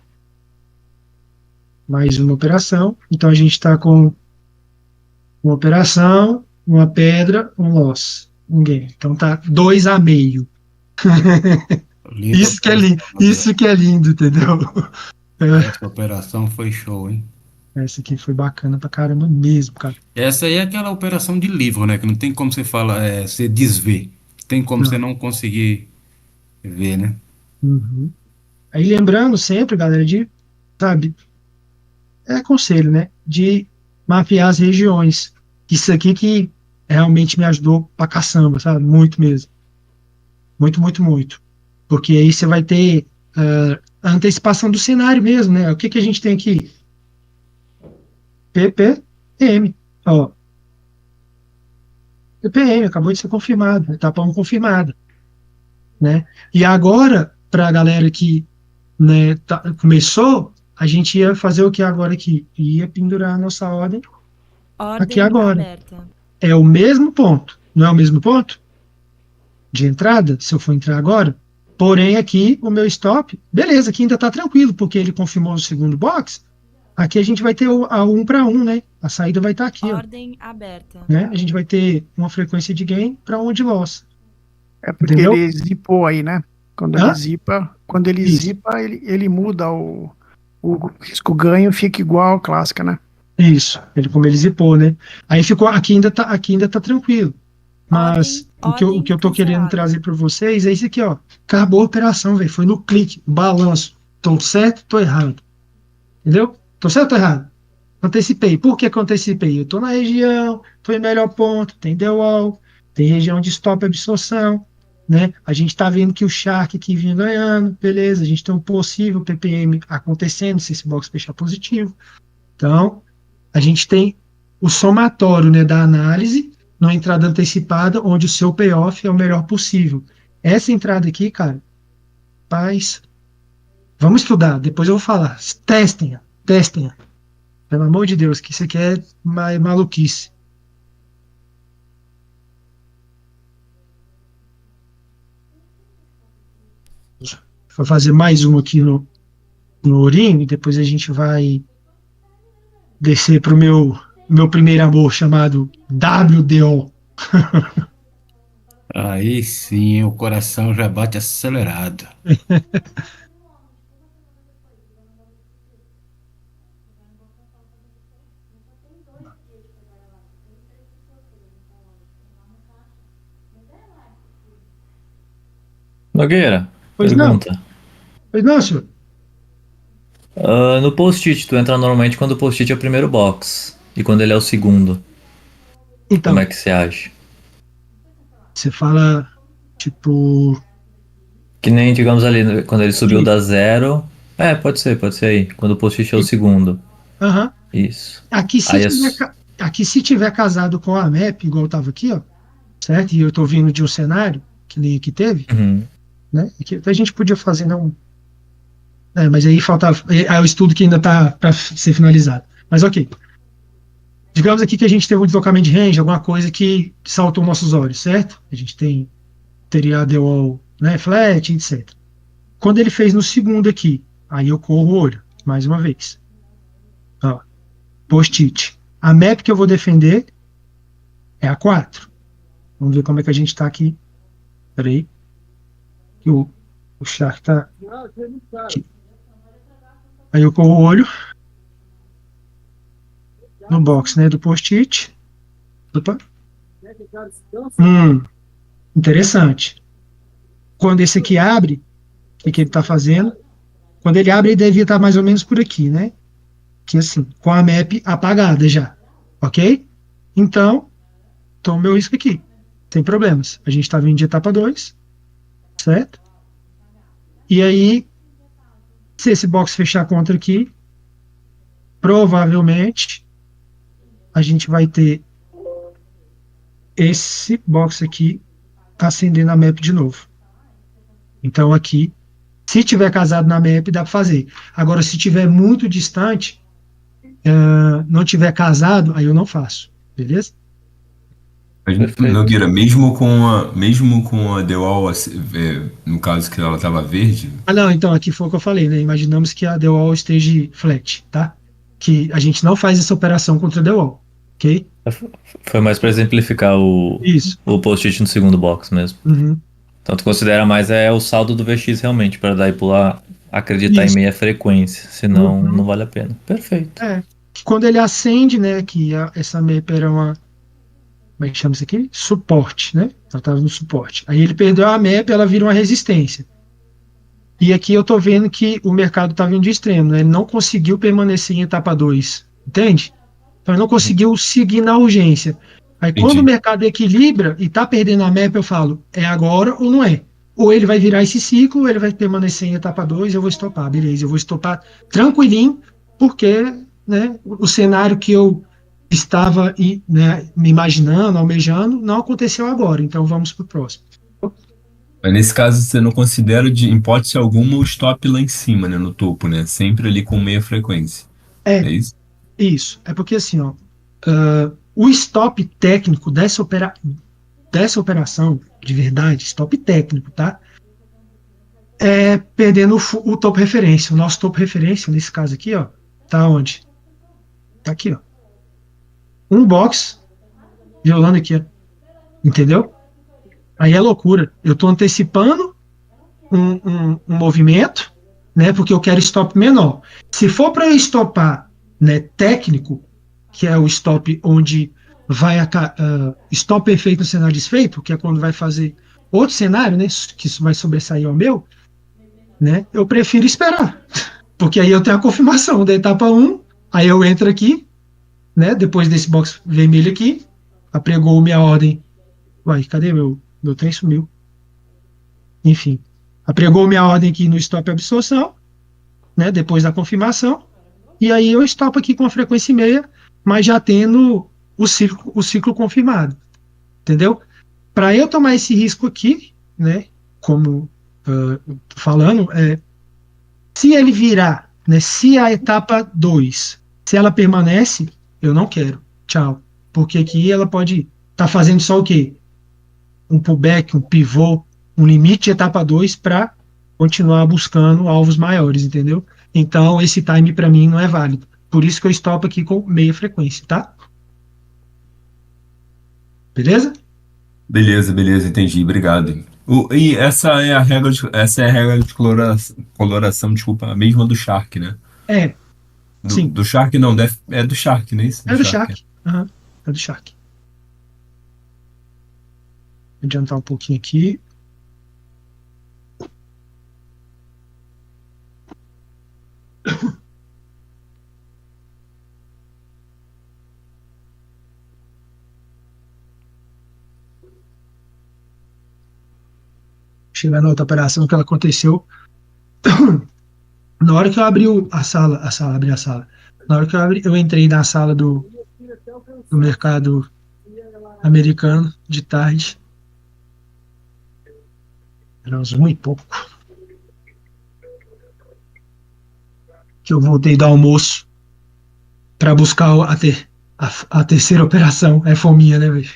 Mais uma operação. Então a gente está com uma operação, uma pedra, um loss. Ninguém. Então tá 2 a meio. Linda Isso que é lindo, operação, Nogueira. isso que é lindo, entendeu? Essa operação foi show, hein? Essa aqui foi bacana pra caramba mesmo, cara. Essa aí é aquela operação de livro, né? Que não tem como você falar, você desver. Tem como você não conseguir ver, né? Uhum. Aí lembrando sempre, galera, sabe, é conselho, né? De mapear as regiões. Isso aqui que realmente me ajudou pra caçamba, sabe? Muito mesmo. Muito, muito, muito. Porque aí você vai ter a antecipação do cenário mesmo, né? O que a gente tem aqui? PPM. Ó. PPM, acabou de ser confirmado. Etapa 1 confirmada. Né? E agora, para a galera que, né, começou, a gente ia fazer o que agora aqui? Ia pendurar a nossa ordem aqui agora. Aberta. É o mesmo ponto. Não é o mesmo ponto de entrada, se eu for entrar agora? Porém, aqui o meu stop, beleza, aqui ainda está tranquilo, porque ele confirmou o segundo box. Aqui a gente vai ter a 1 para 1, né? A saída vai estar aqui. Ordem aberta. Né? A gente vai ter uma frequência de gain para 1 de loss. É porque Entendeu? ele zipou aí, né? Quando Hã? ele zipa, Isso. ele muda o risco ganho, fica igual à clássica, né? Isso, como ele zipou, né? Aí ficou, aqui ainda tá tranquilo. Mas o que eu tô querendo trazer para vocês é isso aqui, ó. Acabou a operação, velho. Foi no clique, balanço. Tô certo, tô errado. Entendeu? Tô certo ou tô errado? Antecipei. Por que que eu antecipei? Eu estou na região, estou em melhor ponto, tem DWAL, tem região de stop absorção, né? A gente está vendo que o Shark aqui vinha ganhando, beleza, a gente tem um possível PPM acontecendo se esse box fechar positivo. Então, a gente tem o somatório, né, da análise numa entrada antecipada, onde o seu payoff é o melhor possível. Essa entrada aqui, cara, paz, vamos estudar, depois eu vou falar. Testem-a, testem-a. Pelo amor de Deus, que isso aqui é maluquice. Vou fazer mais um aqui no Ourinho e depois a gente vai descer para o meu primeiro amor chamado WDO. Aí sim, o coração já bate acelerado. Nogueira, Pois não. pergunta. Pois não, senhor. No post-it, tu entra normalmente quando o post-it é o primeiro box. E quando ele é o segundo. Então, Como é que você acha? você fala, tipo, Que nem, digamos ali, quando ele subiu da 0. Pode ser aí. Quando o post-it é o segundo. aham. Isso. Aqui se Aí tiver, aqui se tiver casado com a MAP, igual eu tava aqui, ó, certo? E eu tô vindo de um cenário que teve, Uhum. né? Que a gente podia fazer, não. Mas aí faltava. É o estudo que ainda está para ser finalizado. Mas ok. Digamos aqui que a gente teve um deslocamento de range, alguma coisa que saltou nossos olhos, certo? A gente teria a DWAL, né, flat, etc. Quando ele fez no segundo aqui, aí eu corro o olho, mais uma vez. Ó, post-it. A map que eu vou defender é a 4. Vamos ver como é que a gente está aqui. Peraí. O Shark está aqui. Aí eu corro o olho no box, né, do post-it. Opa. Interessante. Quando esse aqui abre, o que ele está fazendo? Quando ele abre, ele devia estar mais ou menos por aqui, né? Que assim, com a map apagada já. Ok? Então, toma meu risco aqui. Sem problemas. A gente está vindo de etapa 2. Certo? E aí, se esse box fechar contra aqui, provavelmente a gente vai ter esse box aqui acendendo a map de novo. Então aqui, se tiver casado na map, dá para fazer. Agora, se tiver muito distante, não tiver casado, aí eu não faço. Beleza? Mas, Perfeito. Nogueira, mesmo com a DWAL, no caso que ela estava verde, Não, então aqui foi o que eu falei, né? Imaginamos que a DWAL esteja flat, tá? Que a gente não faz essa operação contra a DWAL, ok? Foi mais para exemplificar Isso. o post-it no segundo box mesmo. Uhum. Então tu considera mais o saldo do VX realmente, para daí pular, acreditar Isso. em meia frequência, senão Uhum. não vale a pena. Perfeito. Que quando ele acende, né, que essa map era uma, como é que chama isso aqui? Suporte, né? Ela estava no suporte. Aí ele perdeu a map, ela vira uma resistência. E aqui eu tô vendo que o mercado tá vindo de extremo, né? Ele não conseguiu permanecer em etapa 2, entende? Então ele não conseguiu seguir na urgência. Aí quando o mercado equilibra e tá perdendo a map, eu falo, é agora ou não é? Ou ele vai virar esse ciclo, ou ele vai permanecer em etapa 2, eu vou estopar, beleza, eu vou estopar tranquilinho, porque, né, o cenário que eu estava, né, me imaginando, almejando, não aconteceu agora, então vamos pro próximo. mas nesse caso você não considera de hipótese alguma o stop lá em cima, né, no topo, né? Sempre ali com meia frequência. É isso? Isso. É porque assim, ó, o stop técnico dessa operação, de verdade, stop técnico, tá? É perdendo o topo referência. O nosso topo referência, nesse caso aqui, ó, tá onde? Tá aqui, ó. Um box violando aqui, ó. Entendeu? Aí é loucura. Eu tô antecipando um movimento, né? Porque eu quero stop menor. Se for para eu estopar, né, técnico, que é o stop onde vai stop perfeito no cenário desfeito, que é quando vai fazer outro cenário, né, que isso vai sobressair ao meu, né, eu prefiro esperar, porque aí eu tenho a confirmação da etapa 1, aí eu entro aqui, né? Depois desse box vermelho aqui, apregou minha ordem. Uai, cadê meu trem sumiu? Enfim, apregou minha ordem aqui no stop absorção, né? Depois da confirmação. E aí eu stop aqui com a frequência meia, mas já tendo o ciclo confirmado. Entendeu? Para eu tomar esse risco aqui, né? Como tô falando, se ele virar, né? Se a etapa 2, se ela permanece, eu não quero. Tchau. Porque aqui ela pode estar fazendo só o quê? Um pullback, um pivô, um limite de etapa 2 para continuar buscando alvos maiores, entendeu? Então, esse time para mim não é válido. Por isso que eu stop aqui com meia frequência, tá? Beleza? Beleza, entendi, obrigado. E essa é a regra de coloração, desculpa, a mesma do Shark, né? Sim. Do Shark não, é do Shark, não é isso? É do Shark. Uhum, é do Shark. Vou adiantar um pouquinho aqui. Chegar na outra operação que ela aconteceu. Na hora que eu abri abri a sala. Na hora que eu entrei na sala do mercado americano de tarde. Era uns 1 e pouco. Que eu voltei do almoço para buscar a terceira operação. É fominha, né, velho?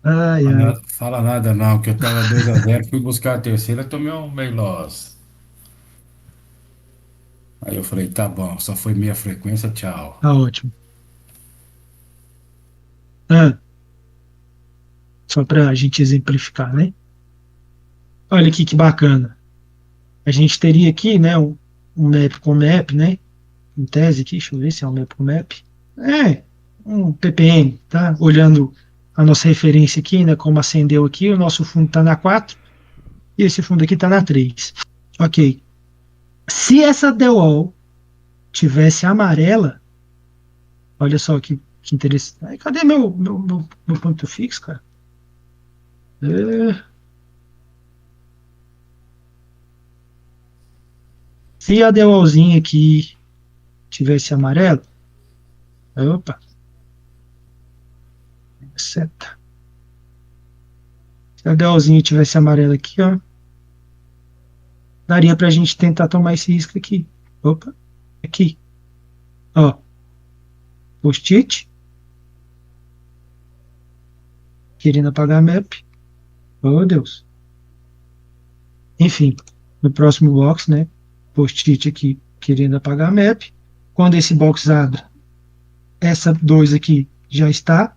Ai. Fala nada não, que eu tava 2-0, fui buscar a terceira, tomei um meio loss. Aí eu falei, tá bom, só foi meia frequência, tchau. Tá ótimo. Só para a gente exemplificar, né? Olha aqui que bacana. A gente teria aqui, né, um map com map, né? Em tese aqui, deixa eu ver se é um map com map. Um ppm, tá? Olhando a nossa referência aqui, né? Como acendeu aqui, o nosso fundo está na 4 e esse fundo aqui está na 3. Ok. Se essa DWAL tivesse amarela, olha só que interessante. Cadê meu ponto fixo, cara? Se a DWALzinha aqui tivesse amarelo, opa, seta. Se a DWALzinha tivesse amarelo aqui, ó, daria pra gente tentar tomar esse risco aqui. Opa, aqui, ó, post-it, querendo apagar a map. Oh, Deus. Enfim, no próximo box, né, post-it aqui, querendo apagar a map. Quando esse box abre, essa 2 aqui já está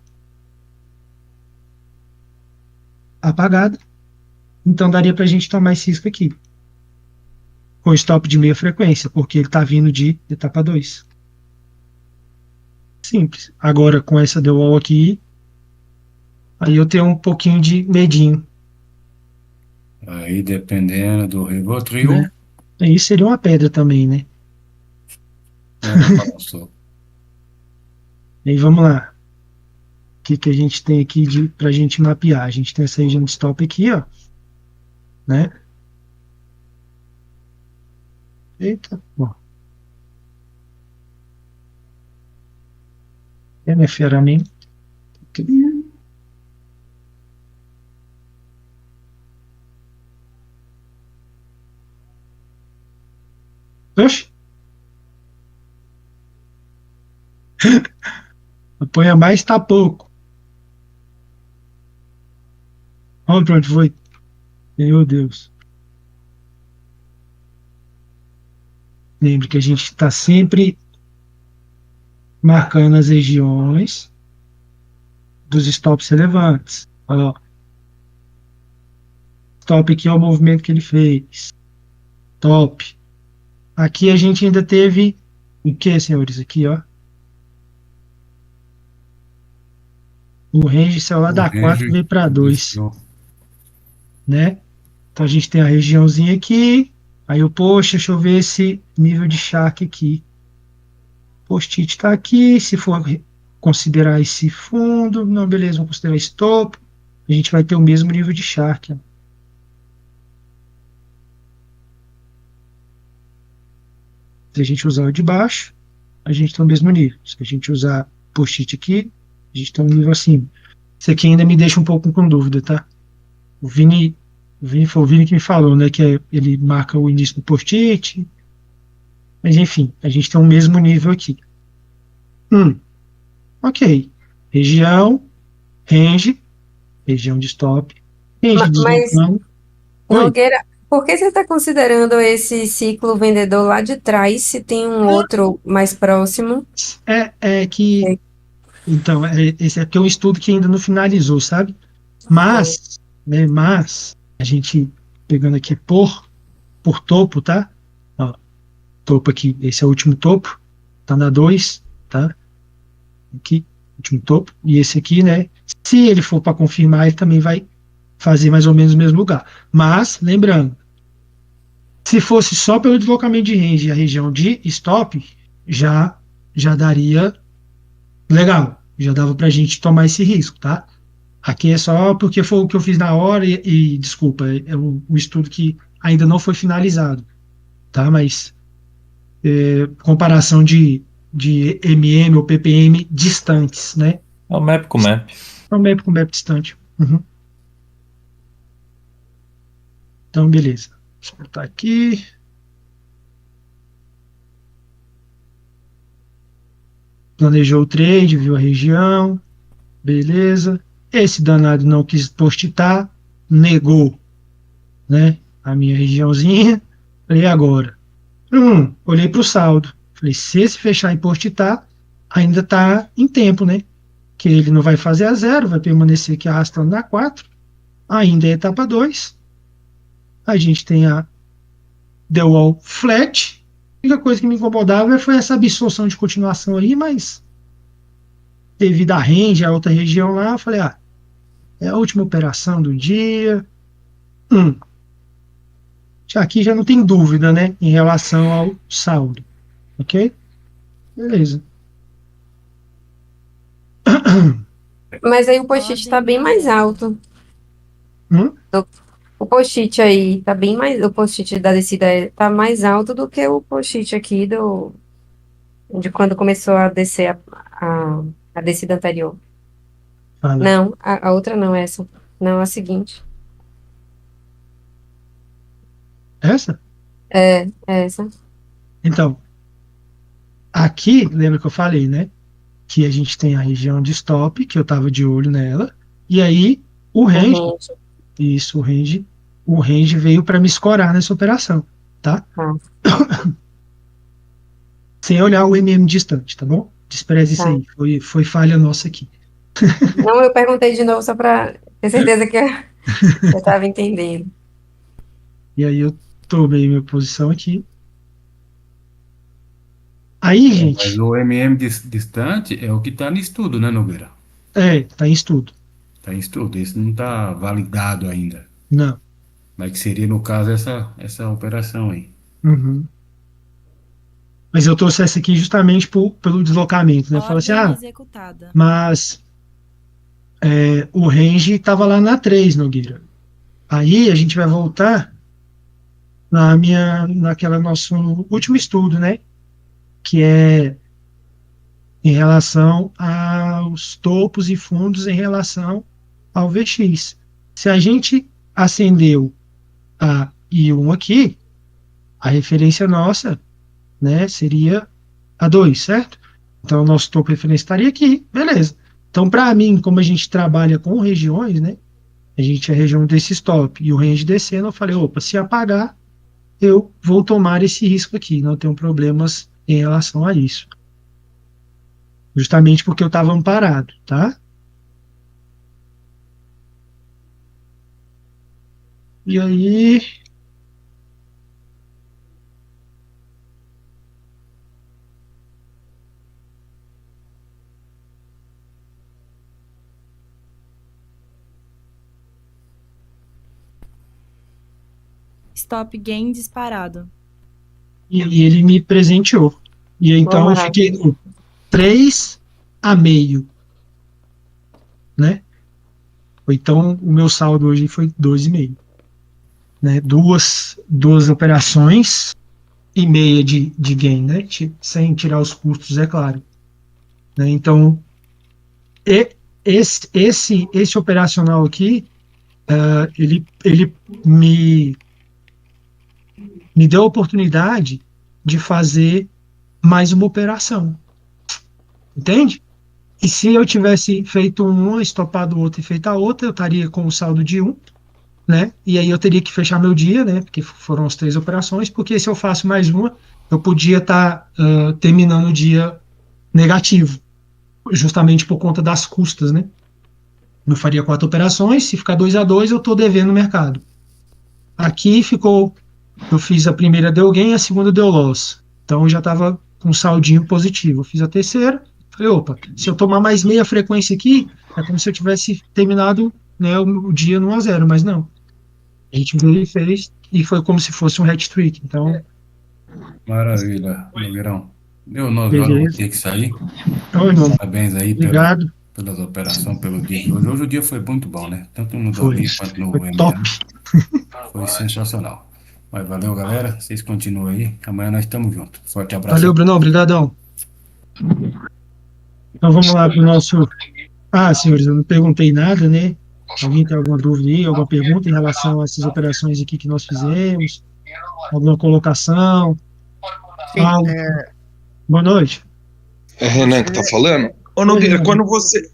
apagada. Então daria para a gente tomar esse risco aqui. Com stop de meia frequência, porque ele está vindo de etapa 2. Simples. Agora com essa DWAL aqui, aí eu tenho um pouquinho de medinho. Aí dependendo do Rivotril. Né? Aí seria uma pedra também, né? E aí vamos lá. O que a gente tem aqui pra gente mapear? A gente tem essa região de stop aqui, ó. Né? Eita, bom. É minha ferramenta. Oxe. Apanha mais, tá pouco. Olha pra onde foi. Meu Deus. Lembre que a gente está sempre marcando as regiões dos stops relevantes. Olha lá. Stop aqui é o movimento que ele fez. Top. Aqui a gente ainda teve o que, senhores? Aqui, ó. O range saiu lá da 4 e veio para 2. Né? Então a gente tem a regiãozinha aqui. Aí eu, poxa, deixa eu ver esse nível de Shark aqui. post-it está aqui. Se for considerar esse fundo, não, beleza, vamos considerar esse topo. A gente vai ter o mesmo nível de Shark. Se a gente usar o de baixo, a gente tem o mesmo nível. Se a gente usar post-it aqui, a gente tem um nível acima. Isso aqui ainda me deixa um pouco com dúvida, tá? Foi o Vini que me falou, né? Que ele marca o início do post-it. Mas enfim, a gente tem o mesmo nível aqui. Ok. Região, range, região de stop, range Mas, deslocando. Oi. Nogueira, por que você está considerando esse ciclo vendedor lá de trás se tem um outro mais próximo? Então, esse aqui é um estudo que ainda não finalizou, sabe? Mas a gente, pegando aqui por topo, tá? Ó, topo aqui, esse é o último topo, tá na 2, tá? Aqui, último topo, e esse aqui, né? Se ele for para confirmar, ele também vai fazer mais ou menos o mesmo lugar. Mas, lembrando, se fosse só pelo deslocamento de range e a região de stop, já daria legal, já dava pra gente tomar esse risco, tá? Aqui é só porque foi o que eu fiz na hora e desculpa, é um estudo que ainda não foi finalizado, tá? Mas comparação de MM ou PPM distantes, né? É o map com map. É um map com map distante. Uhum. Então, beleza. Deixa eu botar aqui. Planejou o trade, viu a região. Beleza. Esse danado não quis postitar, negou, né? A minha regiãozinha. Falei, agora? Olhei para o saldo. Falei, se esse fechar e postitar, ainda está em tempo, né? Que ele não vai fazer a 0, vai permanecer aqui arrastando na 4. Ainda é etapa 2. A gente tem a The Wall Flat. A única coisa que me incomodava foi essa absorção de continuação aí, mas devido à range, a outra região lá, eu falei, é a última operação do dia. Aqui já não tem dúvida, né, em relação ao saldo. Ok? Beleza. Mas aí o post-it está bem mais alto. O post-it aí tá bem mais. O post-it da descida tá mais alto do que o post-it aqui de quando começou a descer a descida anterior. Não, a outra não, essa. Não, a seguinte. Essa? É essa. Então, aqui, lembra que eu falei, né? Que a gente tem a região de stop, que eu tava de olho nela, e aí o range. Isso, o range veio para me escorar nessa operação, tá? Sem olhar o MM distante, tá bom? Despreze isso aí, foi falha nossa aqui. Não, eu perguntei de novo só para ter certeza que eu estava entendendo. E aí eu tomei minha posição aqui. Aí, gente... Mas o MM distante é o que está no estudo, né, Nogueira? Tá em estudo. Está em estudo, esse não está validado ainda. Não. Mas que seria, no caso, essa operação aí. Uhum. Mas eu trouxe essa aqui justamente pelo deslocamento, né? Fala assim, mas o range estava lá na 3, Nogueira. Aí a gente vai voltar naquela nosso último estudo, né? Que é em relação aos topos e fundos em relação ao VX. Se a gente acendeu a I1 aqui, a referência nossa, né, seria a 2, certo? Então, o nosso topo referência estaria aqui, beleza. Então, para mim, como a gente trabalha com regiões, né, a gente é a região desse stop e o range descendo, eu falei, opa, se apagar, eu vou tomar esse risco aqui, não tenho problemas em relação a isso. Justamente porque eu estava amparado, tá? E aí... Stop gain disparado. E ele me presenteou. E então eu fiquei 3,5, né? Então, o meu saldo hoje foi 2,5, né? Duas operações e meia de gain, né? Sem tirar os custos, é claro, né? Então, esse operacional aqui, ele me deu a oportunidade de fazer mais uma operação, entende? E se eu tivesse feito uma, estopado outra e feito a outra, eu estaria com o saldo de 1, né? E aí eu teria que fechar meu dia, né? Porque foram as 3 operações, porque se eu faço mais uma, eu podia estar terminando o dia negativo, justamente por conta das custas, né? Eu faria 4 operações, se ficar 2-2, eu estou devendo no mercado. Aqui eu fiz a primeira deu gain, a segunda deu loss. Então eu já estava com um saldinho positivo. Eu fiz a terceira, falei, opa, se eu tomar mais meia frequência aqui, é como se eu tivesse terminado, né, o dia no 1-0, mas não. A gente veio e fez, e foi como se fosse um hat-trick. Então, Maravilha, Nogueirão. Deu 9 horas, vou beleza. ter que sair. Então, irmão, Parabéns aí obrigado. pelas operações, pelo dia de hoje. Hoje o dia foi muito bom, né? Tanto no Foi Davi quanto no top. MA. Foi sensacional. Mas valeu, galera. Vocês continuam aí. Amanhã nós estamos juntos. Forte abraço. Valeu, Brunão, obrigadão. Então vamos lá para o nosso... senhores, eu não perguntei nada, né? Alguém tem alguma dúvida aí, alguma pergunta em relação a essas operações aqui que nós fizemos? Alguma colocação? Sim, Boa noite. É Renan que tá falando? Ô, Nogueira, quando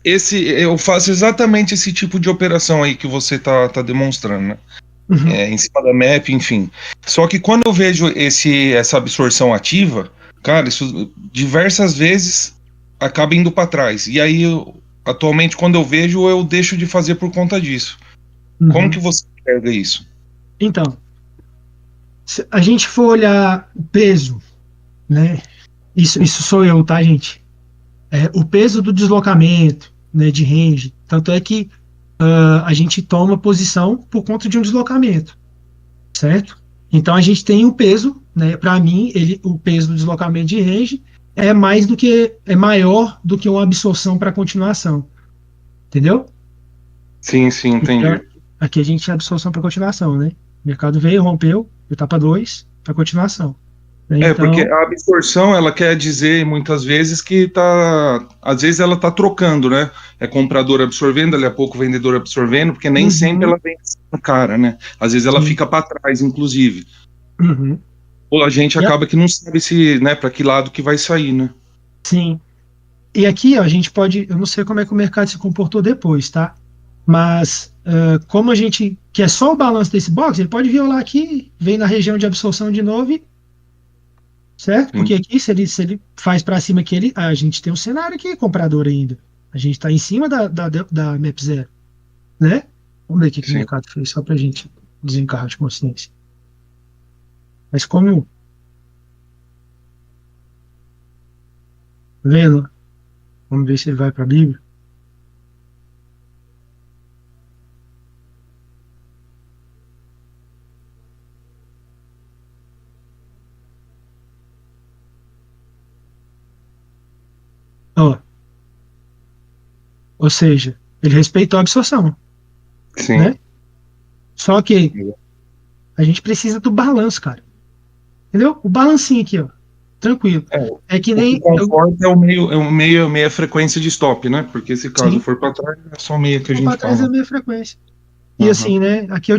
eu faço exatamente esse tipo de operação aí que você tá demonstrando, né? Uhum. Em cima da map, enfim. Só que quando eu vejo essa absorção ativa, cara, isso diversas vezes acaba indo para trás. E aí, atualmente, quando eu vejo, eu deixo de fazer por conta disso. Uhum. Como que você pega isso? Então, se a gente for olhar o peso, né? Isso sou eu, tá, gente? O peso do deslocamento, né, de range. Tanto é que a gente toma posição por conta de um deslocamento, certo? Então a gente tem um peso, né? Para mim, o peso do deslocamento de range é maior do que uma absorção para continuação, entendeu? Sim, entendi. Então, aqui a gente tem absorção para continuação, né? O mercado veio, rompeu, etapa 2 para continuação. Então, porque a absorção, ela quer dizer muitas vezes que às vezes ela tá trocando, né? É comprador absorvendo, dali a pouco vendedor absorvendo, porque nem sempre ela vem na cara, né? Às vezes ela fica para trás, inclusive. Uhum. Ou a gente acaba que não sabe né, para que lado que vai sair, né? Sim. E aqui, ó, a gente pode, eu não sei como é que o mercado se comportou depois, tá? Mas como a gente quer só o balanço desse box, ele pode violar aqui, vem na região de absorção de novo certo? Porque aqui, se ele faz para cima aqui, a gente tem um cenário aqui comprador ainda. A gente está em cima da MAP 0, né? Vamos ver o que o mercado fez, só para a gente desencarrar de consciência. Mas como... Vendo? Vamos ver se ele vai para a Bíblia. Ou seja, ele respeitou a absorção. Sim. Né? Só que a gente precisa do balanço, cara. Entendeu? O balancinho aqui, ó. Tranquilo. É que nem. O conforto é o meia frequência de stop, né? Porque se caso for para trás, é só meia que a gente fala. Para trás é meia frequência. E assim, né? Aqui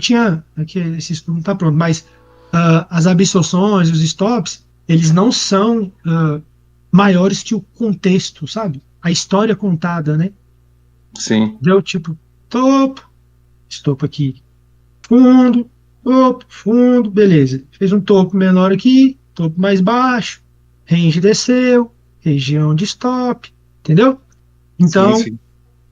esse estudo não tá pronto, mas as absorções, os stops, eles não são maiores que o contexto, sabe? A história contada, né? Sim. Deu tipo topo, aqui, fundo, topo, fundo, beleza. Fez um topo menor aqui, topo mais baixo, range desceu, região de stop, entendeu? Então, sim.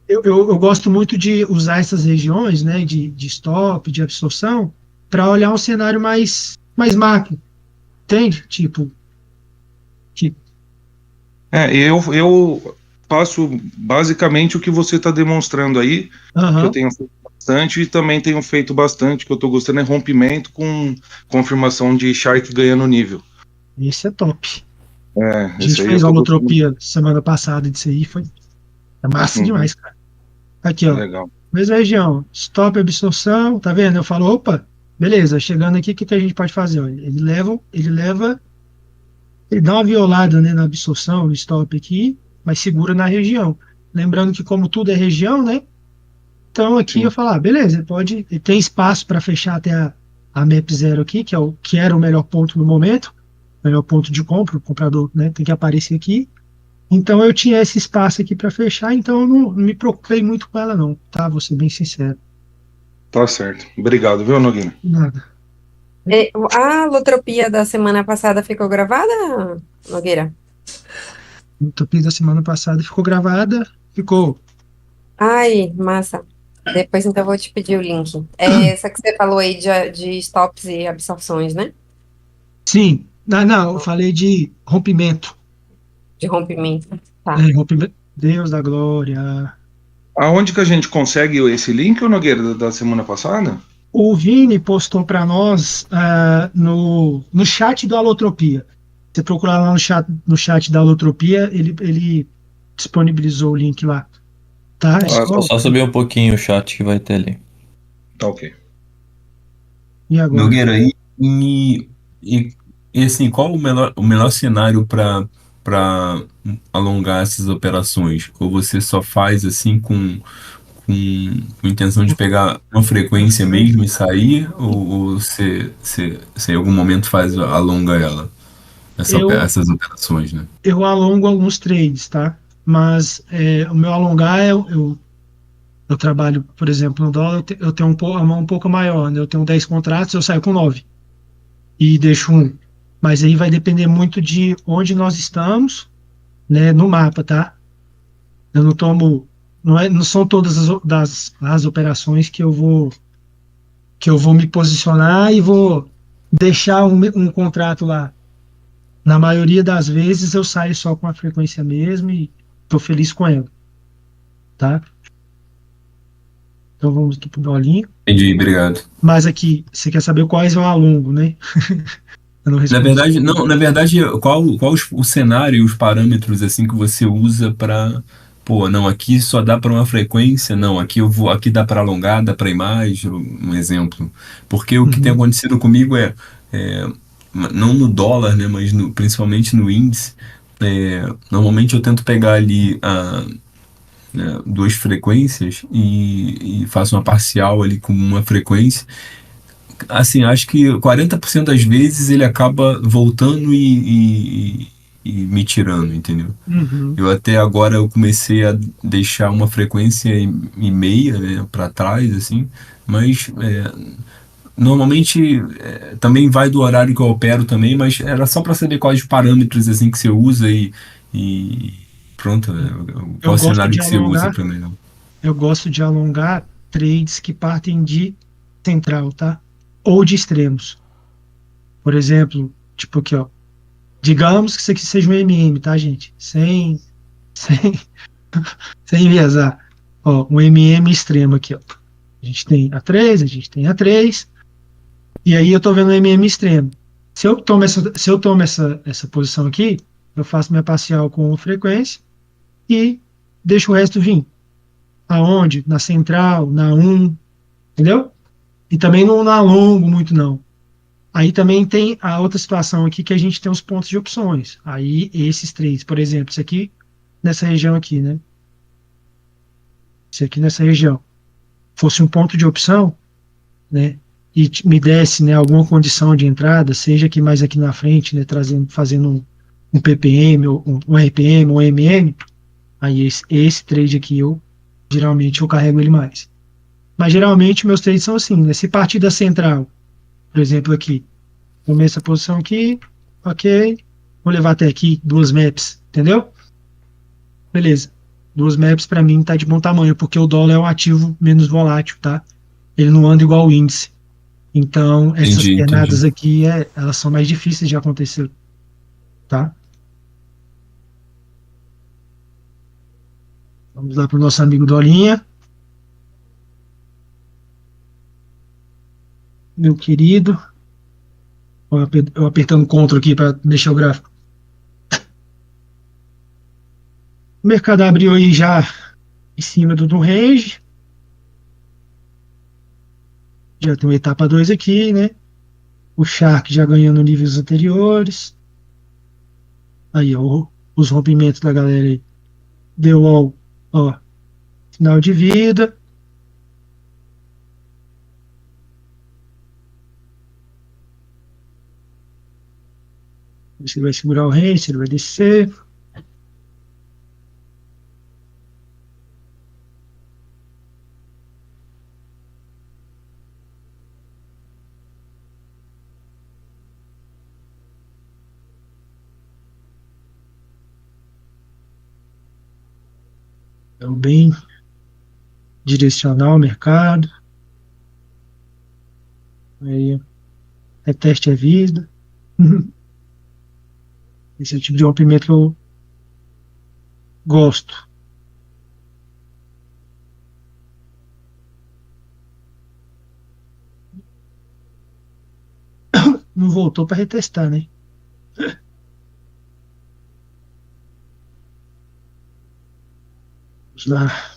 Eu gosto muito de usar essas regiões, né, de stop, de absorção, para olhar um cenário mais macro, entende? Eu faço basicamente o que você está demonstrando aí, que eu tenho feito bastante e também tenho feito bastante, que eu estou gostando, é rompimento com confirmação de Shark ganhando nível. Isso é top. É, A gente esse aí eu fez tô holotropia semana passada disso aí, foi massa Uhum. demais, cara. Aqui, ó. Legal. Mesma região, stop absorção, tá vendo? Eu falo, opa, beleza, chegando aqui, o que a gente pode fazer? Ó, ele dá uma violada, né, na absorção, no stop aqui, mas segura na região. Lembrando que como tudo é região, né? Então aqui Sim. eu falo, beleza, ele tem espaço para fechar até a map 0 aqui, que era o melhor ponto no momento, melhor ponto de compra, o comprador, né, tem que aparecer aqui. Então eu tinha esse espaço aqui para fechar, então eu não me preocupei muito com ela não, tá? Vou ser bem sincero. Tá certo. Obrigado, viu, Nogueira? Nada. A alotropia da semana passada ficou gravada, Nogueira? A utopia da semana passada ficou gravada, ficou. Ai, massa. Depois então eu vou te pedir o link. É essa que você falou aí de stops e absorções, né? Sim, não, eu falei de rompimento. De rompimento. Tá. Rompimento. Deus da glória. Aonde que a gente consegue esse link, ô Nogueira, da semana passada? O Vini postou para nós no chat do Alotropia. Você procurar lá no chat da Alotropia, ele disponibilizou o link lá. Tá? É Só subir um pouquinho o chat que vai ter ali. Tá ok. E agora? Nogueira, e assim, qual o melhor cenário para alongar essas operações? Ou você só faz assim com intenção de pegar uma frequência mesmo e sair? Ou você em algum momento alonga ela? Eu, Essas operações, né? eu alongo alguns trades, tá? Mas o meu alongar eu trabalho, por exemplo, no dólar, eu tenho a mão um pouco maior, né? Eu tenho 10 contratos, eu saio com 9 e deixo um. Mas aí vai depender muito de onde nós estamos, né, no mapa, tá? Eu não tomo, não são todas as operações que eu vou me posicionar e vou deixar um contrato lá. Na maioria das vezes eu saio só com a frequência mesmo e tô feliz com ela, tá? Então vamos aqui pro dolinho. Entendi, obrigado. Mas aqui, você quer saber quais eu alongo, né? Eu não Na respondi. verdade, não, na verdade, qual o cenário e os parâmetros assim que você usa para, pô, não, aqui só dá para uma frequência, não, aqui dá para alongar, dá para ir mais, um exemplo. Porque o que tem acontecido comigo é, não no dólar, né, mas principalmente no índice, normalmente eu tento pegar ali né, duas frequências e faço uma parcial ali com uma frequência. Assim, acho que 40% das vezes ele acaba voltando e me tirando, entendeu? Uhum. Eu até agora eu comecei a deixar uma frequência e meia, né, para trás, assim, mas normalmente também vai do horário que eu opero também, mas era só para saber quais os parâmetros assim que você usa e pronto, qual Eu gosto cenário de que você usa alongar, também. eu gosto de alongar trades que partem de central, tá? Ou de extremos. Por exemplo, tipo aqui, ó. Digamos que isso aqui seja um MM, tá, gente? Sem, sem enviesar. Ó, um MM extremo aqui, ó. A gente tem A3, a gente tem A3, e aí eu tô vendo um MM extremo. Se eu tomo essa posição aqui, eu faço minha parcial com frequência e deixo o resto vir. Aonde? Na central, na 1, entendeu? E também não alongo muito, não. Aí também tem a outra situação aqui que a gente tem os pontos de opções. Aí esses três, por exemplo, isso aqui nessa região aqui, né? Isso aqui nessa região. Fosse um ponto de opção, né? E me desse, né, alguma condição de entrada, seja aqui mais aqui na frente, né, fazendo um PPM, ou um RPM, ou um MM, aí esse trade aqui geralmente eu carrego ele mais. Mas geralmente meus trades são assim, né? Se partir da central, por exemplo, aqui, tomei essa posição aqui, ok, vou levar até aqui 2 maps, entendeu? Beleza. 2 maps para mim tá de bom tamanho, porque o dólar é um ativo menos volátil, tá? Ele não anda igual o índice. Então, essas pernadas aqui, elas são mais difíceis de acontecer, tá? Vamos lá para o nosso amigo Dolinha. Meu querido. Eu apertando Ctrl aqui para mexer o gráfico. O mercado abriu aí já em cima do range. Já tem uma etapa 2 aqui, né? O Shark já ganhando níveis anteriores. Aí, ó, os rompimentos da galera aí. Deu, ó, final de vida. Se ele vai segurar o range, se ele vai descer. É bem direcional o mercado. Aí, reteste a vida. Esse é o tipo de rompimento que eu gosto. Não voltou para retestar, né? Vamos lá.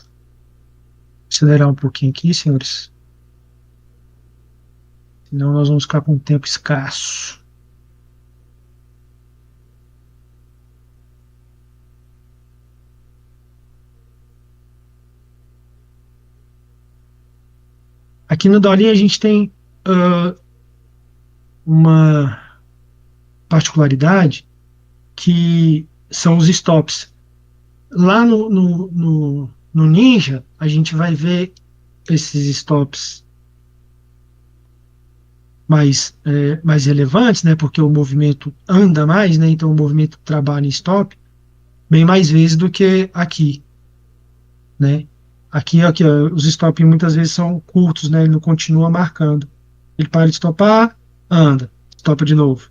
Acelerar um pouquinho aqui, senhores. Senão nós vamos ficar com um tempo escasso. Aqui no Dolly a gente tem uma particularidade que são os stops. Lá no Ninja, a gente vai ver esses stops mais relevantes, né? Porque o movimento anda mais, né? Então o movimento trabalha em stop bem mais vezes do que aqui, né? Aqui, ó, os stops muitas vezes são curtos, né? Ele não continua marcando. Ele para de stopar, anda, stopa de novo.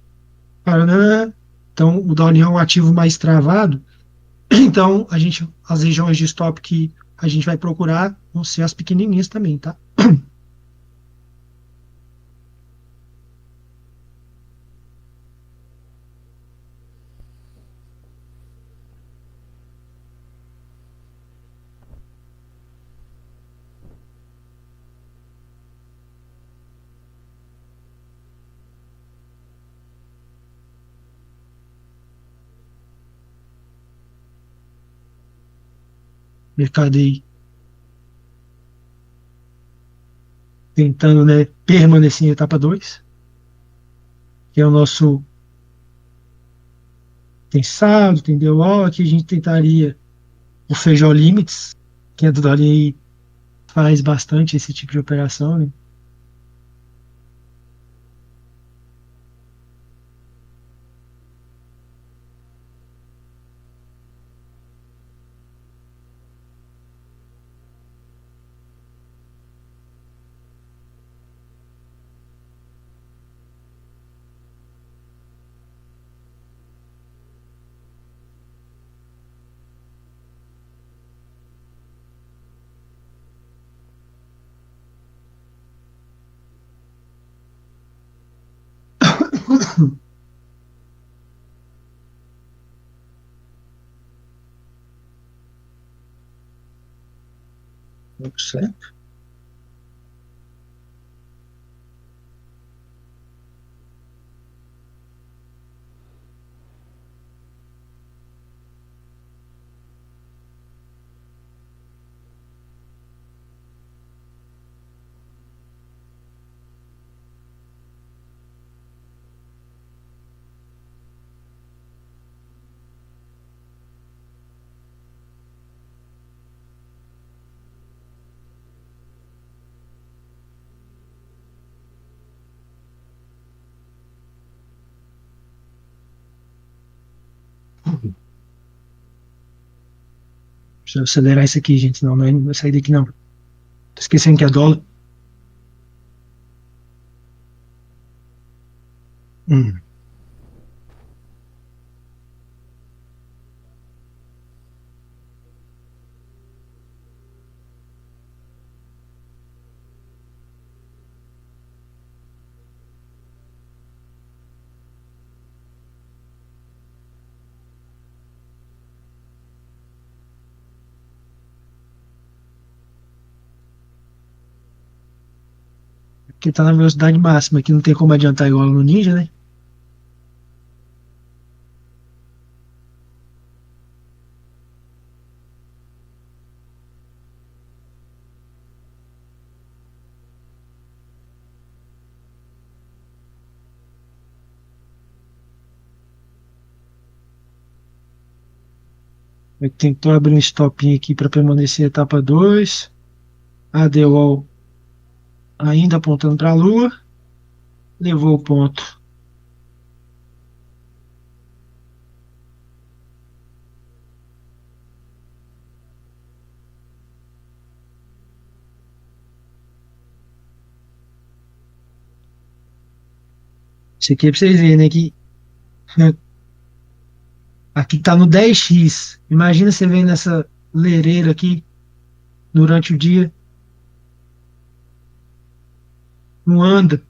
Para, né? Então o downhill é um ativo mais travado. Então as regiões de stop que a gente vai procurar vão ser as pequenininhas também, tá? Mercado aí tentando, né, permanecer em etapa 2, que é o nosso tem saldo, tem DO, aqui a gente tentaria o Feijó Limits, que é do Dali faz bastante esse tipo de operação, né? Certo? Deixa eu acelerar isso aqui, gente, senão não vai sair daqui não. Tô esquecendo que é dólar. Hum. que tá na velocidade máxima, que não tem como adiantar igual no Ninja, né? Eu tentou abrir um stopinho aqui para permanecer a etapa 2. A The Wall ainda apontando para a Lua. Levou o ponto. Isso aqui é para vocês verem, né? Aqui tá no 10x. Imagina você vendo essa lereira aqui durante o dia. Não anda.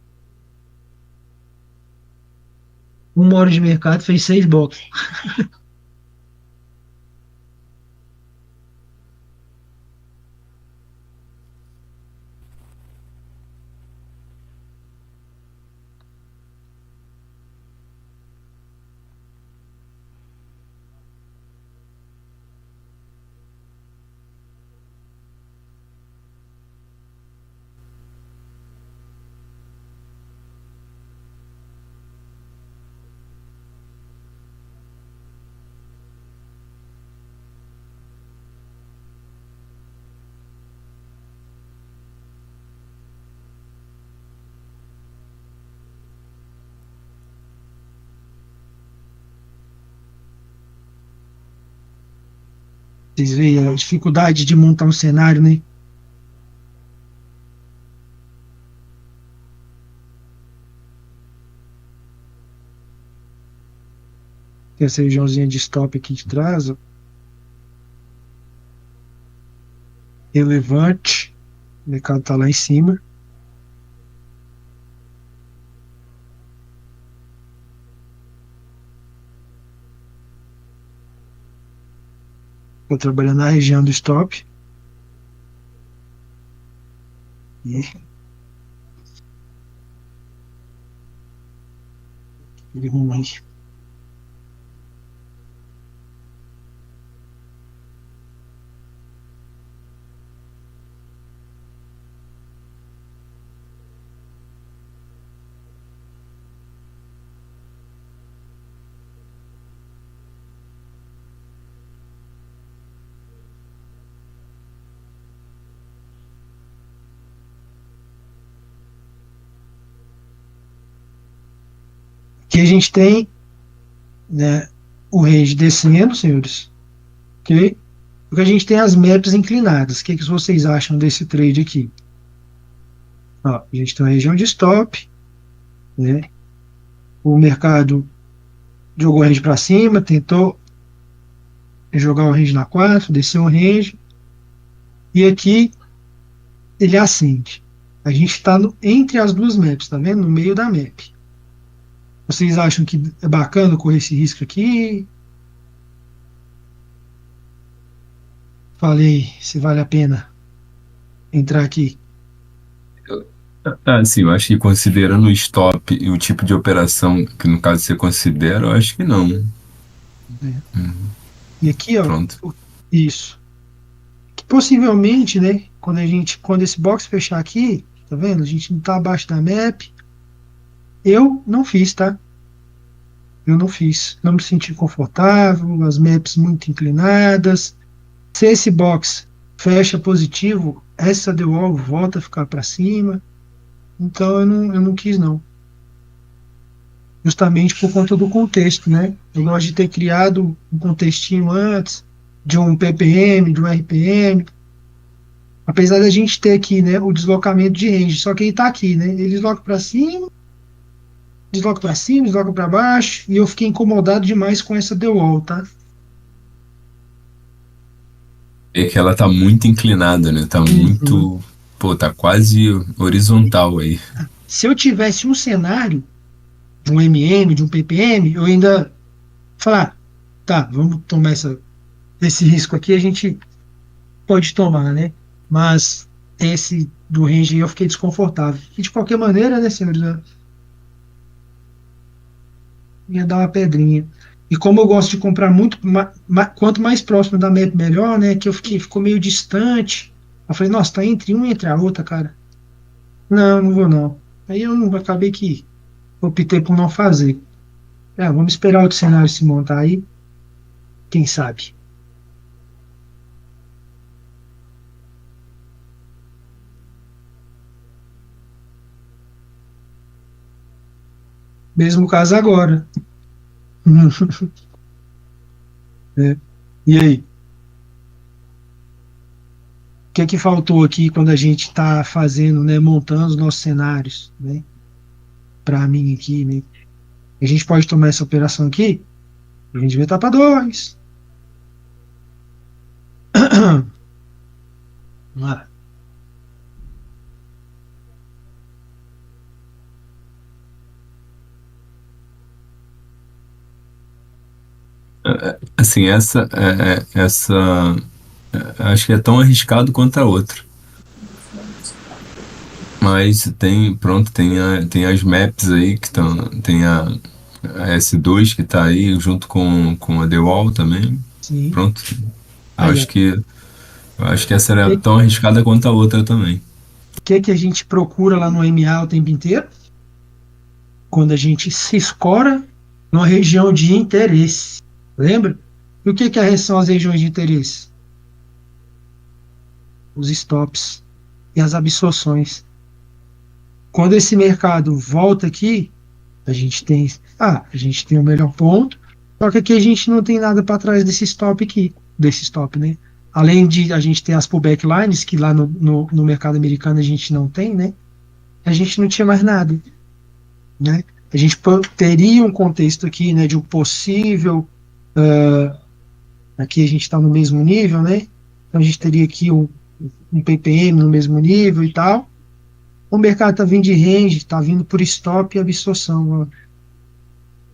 1 hora de mercado fez 6 boxes. Vocês veem a dificuldade de montar um cenário, né? Tem essa regiãozinha de stop aqui de trás, ó. Relevante. O mercado tá lá em cima. Estou trabalhando na região do stop. E ele rumo aí. Aqui a gente tem, né, o range descendo, senhores. Ok? Porque a gente tem as maps inclinadas. O que vocês acham desse trade aqui? Ó, a gente tem uma região de stop, né? O mercado jogou o range para cima, tentou jogar o range na 4, desceu o range. E aqui ele acende. A gente está entre as duas maps, tá vendo? No meio da map. Vocês acham que é bacana correr esse risco aqui? Falei se vale a pena entrar aqui. Sim, eu acho que considerando o stop e o tipo de operação que no caso você considera, eu acho que não. E aqui, ó, Pronto. isso. Que possivelmente, né, quando esse box fechar aqui, tá vendo? A gente não tá abaixo da map. Eu não fiz, tá? Eu não fiz. Não me senti confortável, as maps muito inclinadas. Se esse box fecha positivo, essa The Wall volta a ficar para cima. Então eu não quis, não. Justamente por conta do contexto, né? Eu gosto de ter criado um contextinho antes, de um PPM, de um RPM. Apesar da gente ter aqui, né, o deslocamento de range, só que ele tá aqui, né? Ele desloca para cima, desloca para baixo, e eu fiquei incomodado demais com essa The Wall, tá? É que ela tá muito inclinada, né? Tá muito. Pô, tá quase horizontal aí. Se eu tivesse um cenário de um MM, de um PPM, eu ainda falar, tá, vamos tomar esse risco aqui, a gente pode tomar, né? Mas esse do range eu fiquei desconfortável. E de qualquer maneira, né, senhores, ia dar uma pedrinha. E como eu gosto de comprar muito, quanto mais próximo da map, melhor, né? Que ficou meio distante. Eu falei, nossa, tá entre uma e entre a outra, cara. Não, não vou não. Aí eu não acabei que optei por não fazer. Vamos esperar o cenário se montar aí. Quem sabe? Mesmo caso agora. E aí? O que faltou aqui quando a gente está fazendo, né, montando os nossos cenários, né? Para mim aqui, né? A gente pode tomar essa operação aqui. A gente vê etapa 2. Vamos lá. Assim, acho que é tão arriscado quanto a outra. Mas tem as maps aí que estão, tem a S2 que tá aí junto com a The Wall também. Sim. Pronto. Aí, Eu acho que essa era tão arriscada quanto a outra também. O que a gente procura lá no MA o tempo inteiro? Quando a gente se escora numa região de interesse. Lembra? E o que são as regiões de interesse? Os stops e as absorções. Quando esse mercado volta aqui, a gente tem o melhor ponto, só que aqui a gente não tem nada para trás desse stop aqui, né? Além de a gente ter as pullback lines, que lá no mercado americano a gente não tem, né? A gente não tinha mais nada, né? A gente teria um contexto aqui, né, de um possível aqui a gente está no mesmo nível, né? Então a gente teria aqui um ppm no mesmo nível e tal. O mercado está vindo de range, está vindo por stop e absorção.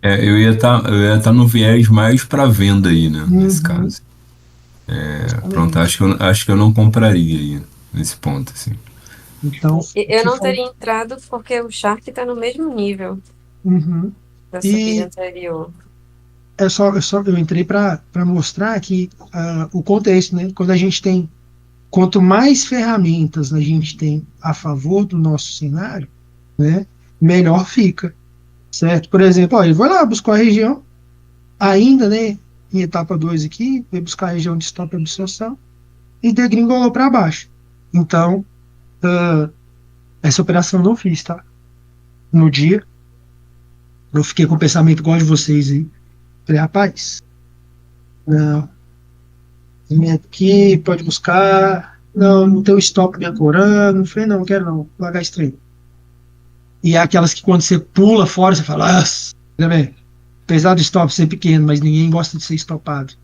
Eu ia tá no viés mais para venda aí, né? Nesse caso. Pronto, acho que eu não compraria aí nesse ponto, assim. Então, eu não teria entrado porque o Shark está no mesmo nível da subida anterior. Eu entrei para mostrar que o contexto, né? Quando a gente tem, quanto mais ferramentas a gente tem a favor do nosso cenário, né? Melhor fica, certo? Por exemplo, ele vai lá buscar a região, ainda, né? Em etapa 2 aqui, vai buscar a região de stop e absorção e degringolou para baixo. Então, essa operação eu não fiz, tá? No dia, eu fiquei com o pensamento igual de vocês aí. Falei, rapaz, não. Vem aqui, pode buscar. Não tem o stop me ancorando. Falei, não quero não, vou largar estreito. E é aquelas que quando você pula fora, você fala, nossa, bem, apesar do stop ser pequeno, mas ninguém gosta de ser estopado.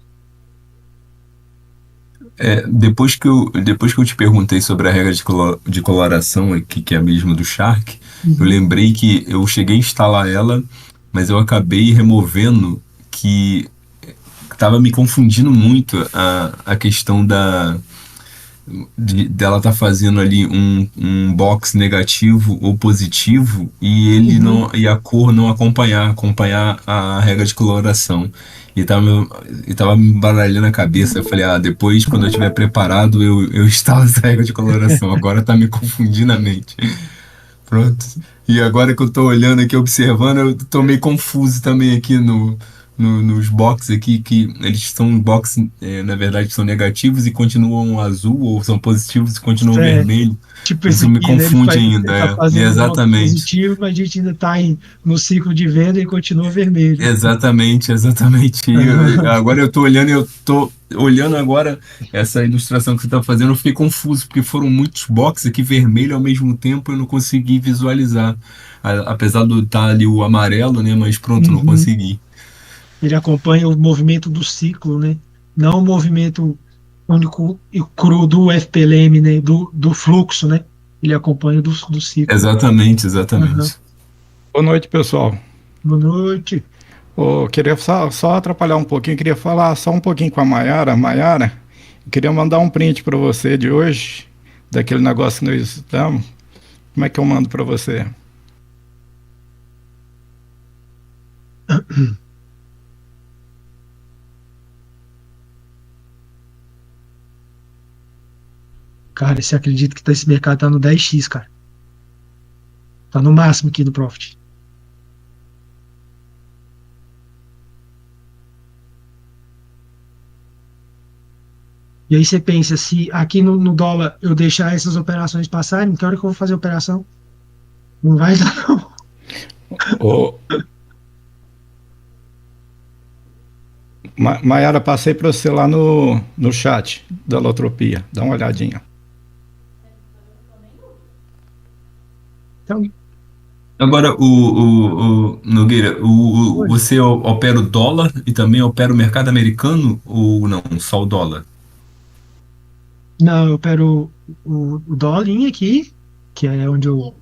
Depois que eu te perguntei sobre a regra de coloração aqui, que é a mesma do Shark, eu lembrei que eu cheguei a instalar ela, mas eu acabei removendo, que estava me confundindo muito a questão dela tá fazendo ali um box negativo ou positivo e ele e a cor não acompanhar a regra de coloração. E tava me baralhando a cabeça. Eu falei, depois, quando eu estiver preparado, eu instalo essa regra de coloração. Agora tá me confundindo a mente. Pronto. E agora que eu tô olhando aqui, observando, eu tô meio confuso também aqui nos boxes aqui, que eles são boxes, na verdade, são negativos e continuam azul, ou são positivos e continuam vermelho. Tipo isso me confunde ainda. Exatamente. Positivo, mas a gente ainda está no ciclo de venda e continua vermelho. Exatamente. Agora eu tô olhando agora essa ilustração que você está fazendo, eu fiquei confuso, porque foram muitos boxes aqui vermelho ao mesmo tempo, eu não consegui visualizar. Apesar de estar ali o amarelo, né? Mas pronto, não consegui. Ele acompanha o movimento do ciclo, né? Não o movimento único e cru do FPLM, né? Do fluxo, né? Ele acompanha do ciclo. Exatamente. Boa noite, pessoal. Boa noite. Queria só atrapalhar um pouquinho, queria falar só um pouquinho com a Mayara. Mayara, queria mandar um print para você de hoje, daquele negócio que nós estamos, como é que eu mando para você? Cara, você acredita que esse mercado tá no 10x, cara? Tá no máximo aqui do Profit. E aí você pensa, se aqui no dólar eu deixar essas operações passarem, que hora que eu vou fazer a operação? Não vai dar, não. Ô, Maiara, passei para você lá no chat da Lotropia. Dá uma olhadinha. Então, Agora, Nogueira, você opera o dólar e também opera o mercado americano ou não? Só o dólar? não, eu opero o dólarinho aqui, que é onde eu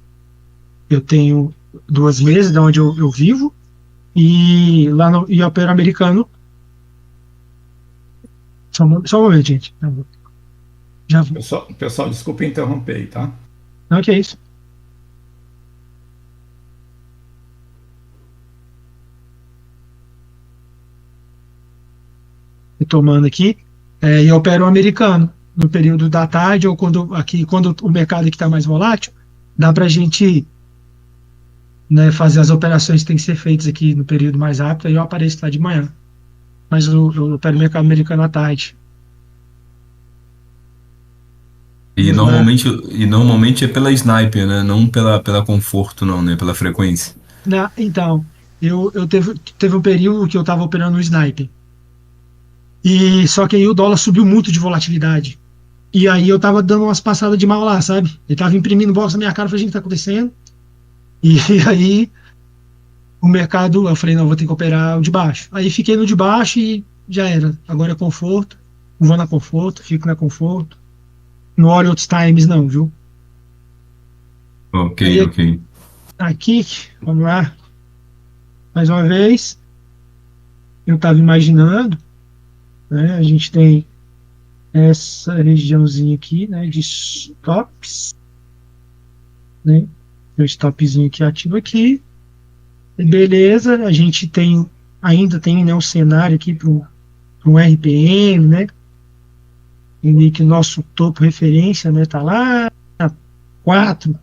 tenho 2 meses, da onde eu vivo, e lá e eu opero americano. Só um momento, gente. Já vou. Pessoal, desculpa interromper aí, tá? Não, que é isso. Retomando aqui, e eu opero o americano no período da tarde ou quando o mercado aqui está mais volátil, dá para a gente, né, fazer as operações que têm que ser feitas aqui no período mais rápido, aí eu apareço lá de manhã. Mas eu opero o mercado americano à tarde. E Vamos lá. normalmente é pela sniper, né? Não pela conforto, não, né? Pela frequência. Então, eu teve um período que eu estava operando no sniper. E só que aí o dólar subiu muito de volatilidade. E aí eu tava dando umas passadas de mal lá, sabe? Ele tava imprimindo box na minha cara, eu falei, gente, o que tá acontecendo? E aí o mercado, eu falei, não, vou ter que operar o de baixo. Aí fiquei no de baixo e já era. Agora é conforto, vou na conforto, fico na conforto. Não olho outros times não, viu? Ok, Aí ok. aqui, vamos lá. Mais uma vez, eu tava imaginando, né? A gente tem essa regiãozinha aqui, né, de stops, né? O stopzinho aqui ativo aqui. Beleza, a gente ainda tem, né, um cenário aqui para um RPM, né? E que nosso topo referência, né, tá lá na 4.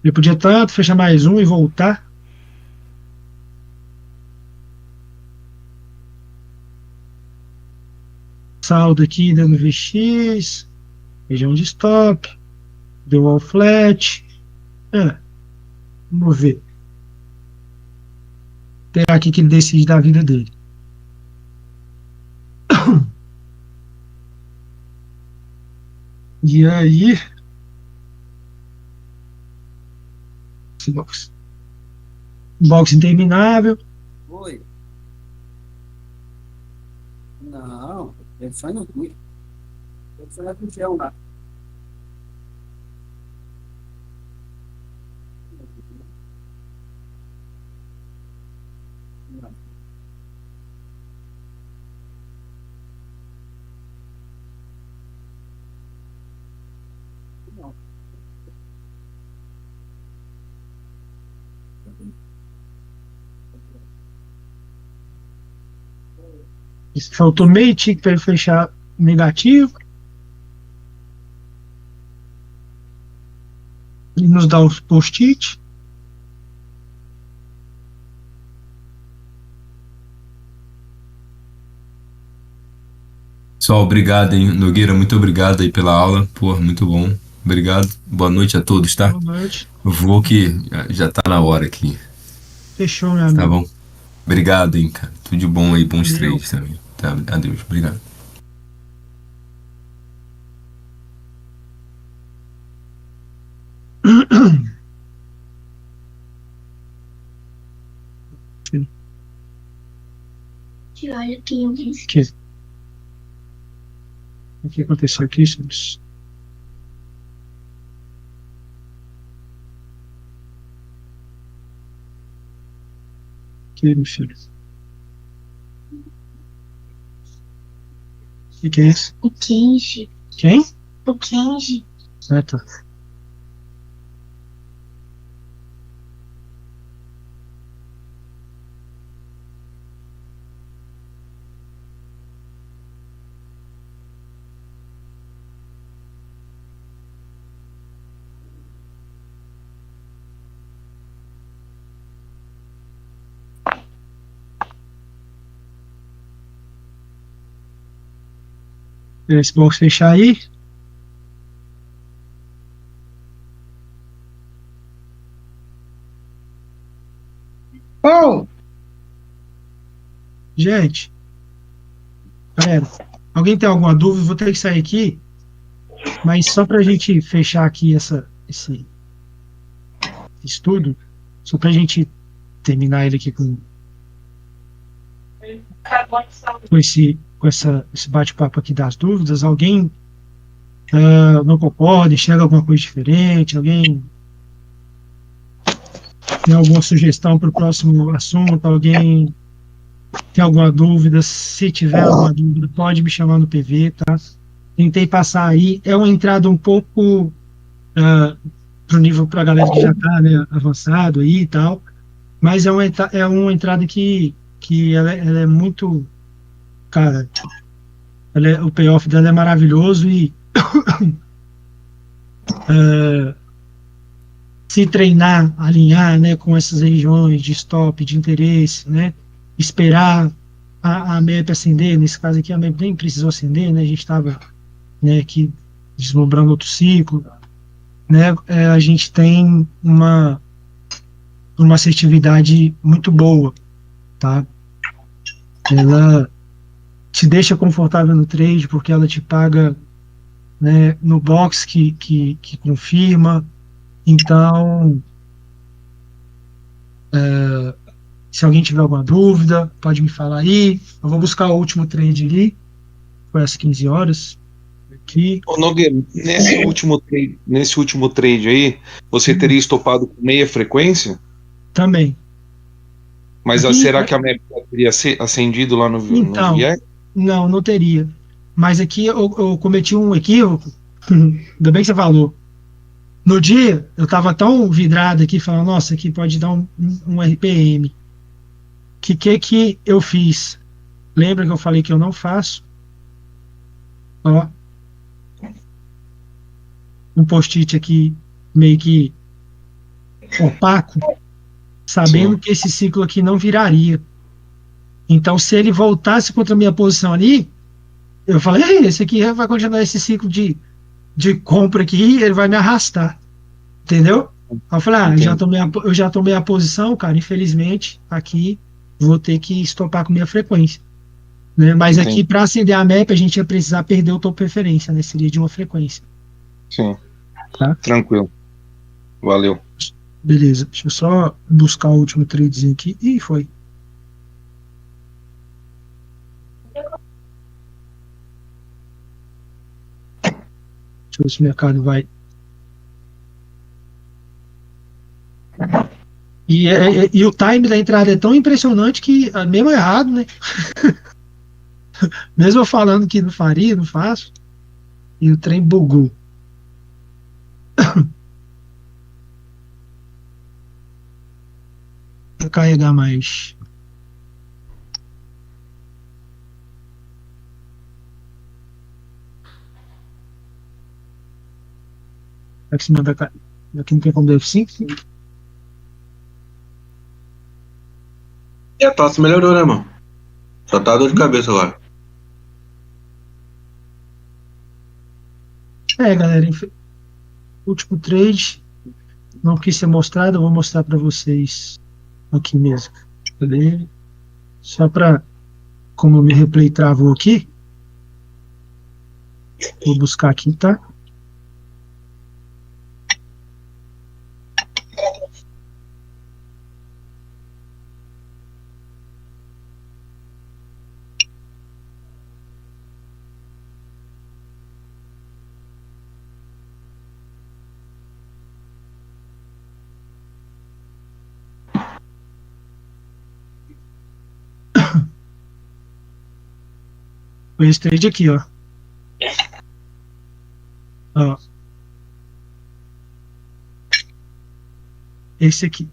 Eu podia tanto fechar mais um e voltar. Saldo aqui dando VX, região de stop, deu all flat. Vamos ver. Esperar aqui que ele decide da vida dele. E aí. Esse box interminável. Oi. Não, ele só não cuida. Ele só vai pro chão lá. Faltou meio tick para ele fechar negativo. Ele nos dá os post-it. Pessoal, obrigado, hein? Nogueira, muito obrigado aí pela aula. Pô, muito bom. Obrigado. Boa noite a todos, tá? Boa noite. Vou que já tá na hora aqui. Fechou, meu amigo. Tá bom? Obrigado, hein, cara. Tudo de bom aí, bons Valeu. trades também. Tá, adeus. Obrigado. Olha aqui, o que aconteceu aqui, senhores? Sim, meu filho. O que é isso? O Kenji. Quem? O Kenji. Ah, tá. Esse box fechar aí. Oh! Gente, galera, alguém tem alguma dúvida? Vou ter que sair aqui, mas só para a gente fechar aqui esse estudo, só para a gente terminar ele aqui esse bate-papo aqui das dúvidas. Alguém não concorda, enxerga alguma coisa diferente? Alguém tem alguma sugestão para o próximo assunto? Alguém tem alguma dúvida? Se tiver alguma dúvida, pode me chamar no PV, tá? Tentei passar aí. É uma entrada um pouco para o nível para a galera que já está, né, avançado aí e tal, mas é uma entrada que ela é muito, cara, o payoff dela é maravilhoso e se treinar, alinhar, né, com essas regiões de stop, de interesse, né, esperar a MEP acender. Nesse caso aqui a MEP nem precisou acender, né, a gente estava, né, aqui deslumbrando outro ciclo, né, a gente tem uma assertividade muito boa, tá? Ela te deixa confortável no trade porque ela te paga, né, no box que confirma. Então, se alguém tiver alguma dúvida, pode me falar aí. Eu vou buscar o último trade ali, foi às 15 horas. Aqui. Ô, Nogueira, nesse último trade aí, você teria estopado com meia frequência? Também. Mas Aqui, será que a MEP teria acendido lá no então, VIEC? não teria. Mas aqui eu cometi um equívoco. Ainda bem que você falou. No dia, eu estava tão vidrado aqui, falando, nossa, aqui pode dar um RPM. Que eu fiz? Lembra que eu falei que eu não faço? Ó, um post-it aqui meio que opaco, sabendo Sim. que esse ciclo aqui não viraria. Então, se ele voltasse contra a minha posição ali, eu falei, esse aqui vai continuar esse ciclo de compra aqui e ele vai me arrastar. Entendeu? Aí eu falei, eu já tomei a posição, cara, infelizmente, aqui vou ter que estopar com minha frequência. Né? Mas aqui, para acender a MEP, a gente ia precisar perder o topo preferência, né? Seria de uma frequência. Sim. Tá? Tranquilo. Valeu. Beleza, deixa eu só buscar o último tradezinho aqui. Ih, foi. Deixa eu ver se o mercado vai. E o time da entrada é tão impressionante que, mesmo errado, né? Mesmo eu falando que não faria, não faço. E o trem bugou. Vou carregar mais. Aqui não tem como F5. E a tosse melhorou, né, mano? Só tá dor de cabeça agora. Galera, último trade não quis ser mostrado, eu vou mostrar para vocês aqui mesmo. Beleza? Só para, como o meu replay travou aqui, vou buscar aqui, tá? Foi esse trade aqui, ó. Ó. Esse aqui.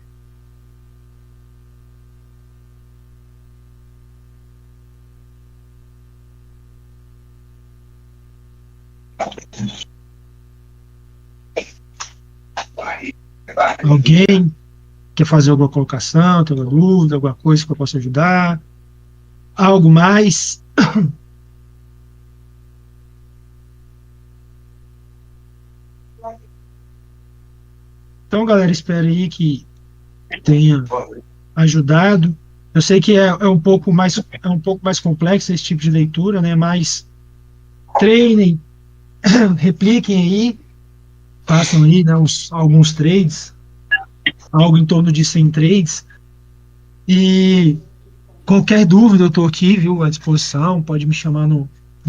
Alguém quer fazer alguma colocação, tem alguma dúvida, alguma coisa que eu possa ajudar? Algo mais? Então, galera, espero aí que tenha ajudado. Eu sei que é um pouco mais complexo esse tipo de leitura, né? Mas treinem, repliquem aí, façam aí, né, alguns trades, algo em torno de 100 trades. E qualquer dúvida eu estou aqui, viu, à disposição. Pode me chamar no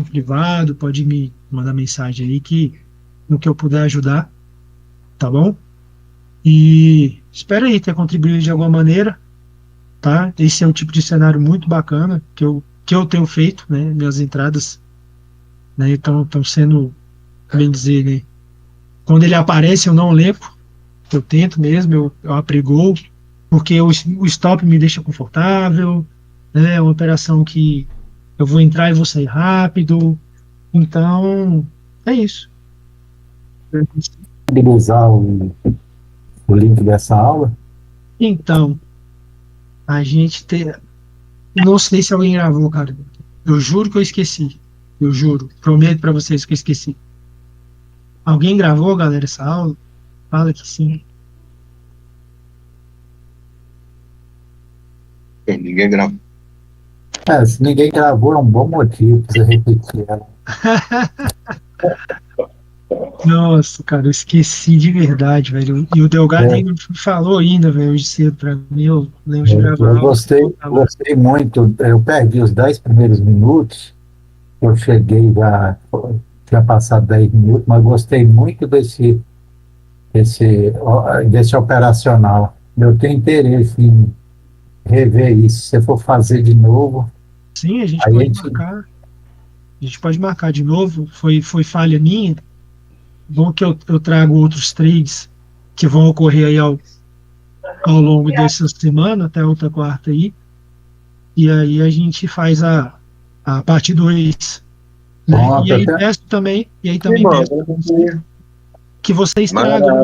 privado, pode me mandar mensagem aí que no que eu puder ajudar, tá bom? E espero aí ter contribuído de alguma maneira, tá? Esse é um tipo de cenário muito bacana que eu tenho feito, né? Minhas entradas, né, estão sendo, bem dizer, né? Quando ele aparece eu não lembro, eu tento mesmo, eu aprego, porque o stop me deixa confortável, né? É uma operação que eu vou entrar e vou sair rápido, então é isso. Disponibilizar o link dessa aula? Então, a gente tem. Não sei se alguém gravou, cara. Eu juro que eu esqueci. Eu juro. Prometo pra vocês que eu esqueci. Alguém gravou, galera, essa aula? Fala que sim. Ninguém gravou. Se ninguém gravou, é um bom motivo pra você repetir ela. Nossa, cara, eu esqueci de verdade, velho. E o Delgado ainda me falou ainda, velho, hoje cedo pra mim. Eu lembro de gravar. Eu gostei muito. Eu perdi os 10 primeiros minutos. Eu cheguei já. Tinha passado 10 minutos, mas gostei muito desse operacional. Eu tenho interesse em rever isso. Se você for fazer de novo. Sim, a gente pode marcar. A gente pode marcar de novo. Foi falha minha. Bom que eu trago outros trades que vão ocorrer aí ao longo dessa semana, até a outra quarta aí. E aí a gente faz a parte 2. Né? E aí peço também, peço que vocês tragam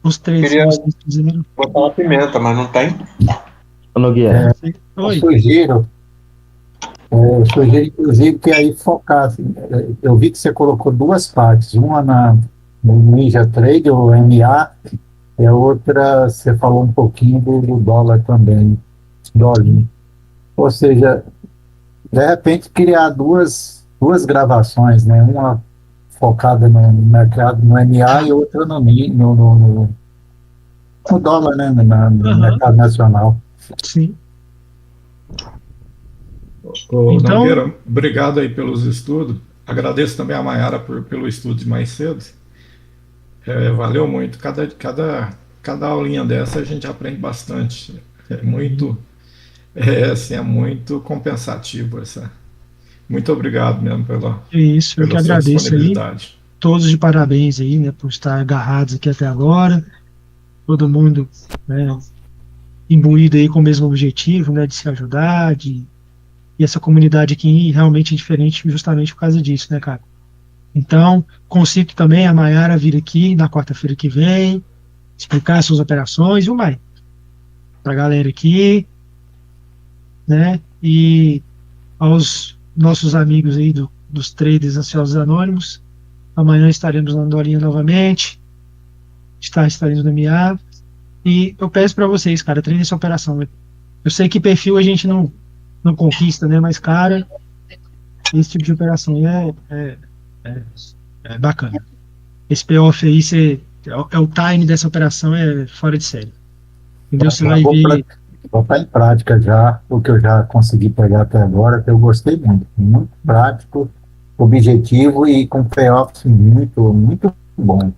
os trades que vocês fizeram. Botar uma pimenta, mas não tem. Eu sugiro, inclusive, que aí focasse. Eu vi que você colocou duas partes, uma no Ninja Trade, o MA, e a outra, você falou um pouquinho do dólar também, dólar. Ou seja, de repente criar duas gravações, né? Uma focada no mercado, no MA, e outra no dólar, né? No mercado nacional. Sim. Então, Nogueira, obrigado aí pelos estudos. Agradeço também a Mayara pelo estudo de mais cedo. Valeu muito. Cada aulinha dessa a gente aprende bastante. É muito compensativo essa. Muito obrigado mesmo pela Isso, eu que agradeço aí. Todos de parabéns aí, né, por estar agarrados aqui até agora. Todo mundo, né, imbuído aí com o mesmo objetivo, né, de se ajudar, e essa comunidade aqui realmente é diferente justamente por causa disso, né, cara? Então, consigo também a Mayara vir aqui na quarta-feira que vem, explicar suas operações, viu, Mai? Pra galera aqui, né? E aos nossos amigos aí dos traders ansiosos anônimos, amanhã estaremos na Dolinha novamente, estaremos no MA, e eu peço para vocês, cara, treinem essa operação. Eu sei que perfil a gente não conquista, né? Mas, cara, esse tipo de operação é bacana. Esse payoff aí, o time dessa operação é fora de série. Entendeu? Você vai ver. Vou botar em prática já o que eu já consegui pegar até agora, que eu gostei muito. Muito prático, objetivo e com payoff muito, muito bom.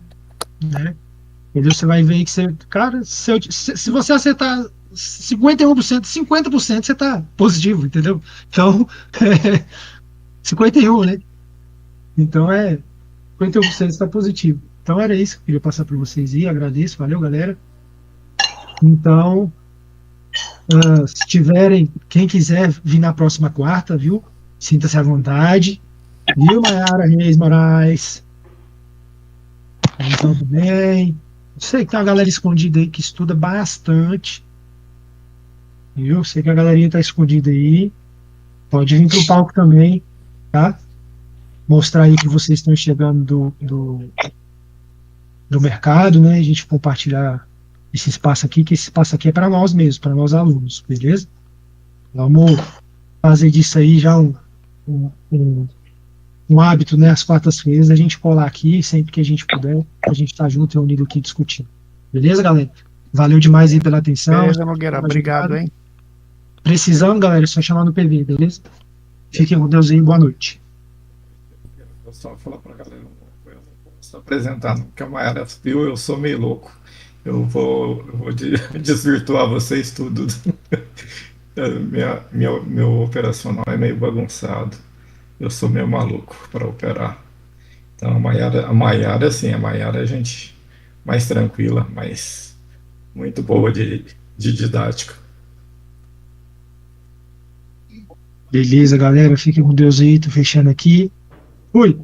Né? Entendeu? Você vai ver que você. Cara, se você acertar 51%, 50% você tá positivo, entendeu? Então, 51, né? Então 51% está positivo. Então era isso que eu queria passar para vocês aí. Agradeço, valeu, galera. Então, se tiverem, quem quiser vir na próxima quarta, viu? Sinta-se à vontade. Viu, Mayara Reis Moraes? Então, também. Sei que tem uma galera escondida aí que estuda bastante. Viu? Sei que a galerinha tá escondida aí. Pode vir pro palco também, tá? Mostrar aí que vocês estão chegando do mercado, né? A gente compartilhar esse espaço aqui, que esse espaço aqui é para nós mesmos, para nós alunos, beleza? Vamos fazer disso aí já um hábito, né? Às quartas-feiras, a gente colar aqui, sempre que a gente puder, a gente tá junto, reunido aqui, discutindo. Beleza, galera? Valeu demais aí pela atenção. Beleza, Nogueira, obrigado, hein? Precisando, galera, é só chamar no PV, beleza? Fiquem com Deus aí, boa noite. Eu só falar pra galera, eu não posso apresentar, não, porque a Mayara viu, eu sou meio louco. Eu vou desvirtuar vocês tudo. Meu operacional é meio bagunçado. Eu sou meio maluco para operar. Então a Mayara, sim, a Mayara é gente mais tranquila, mas muito boa de didática. Beleza, galera, fiquem com Deus aí, tô fechando aqui. Fui!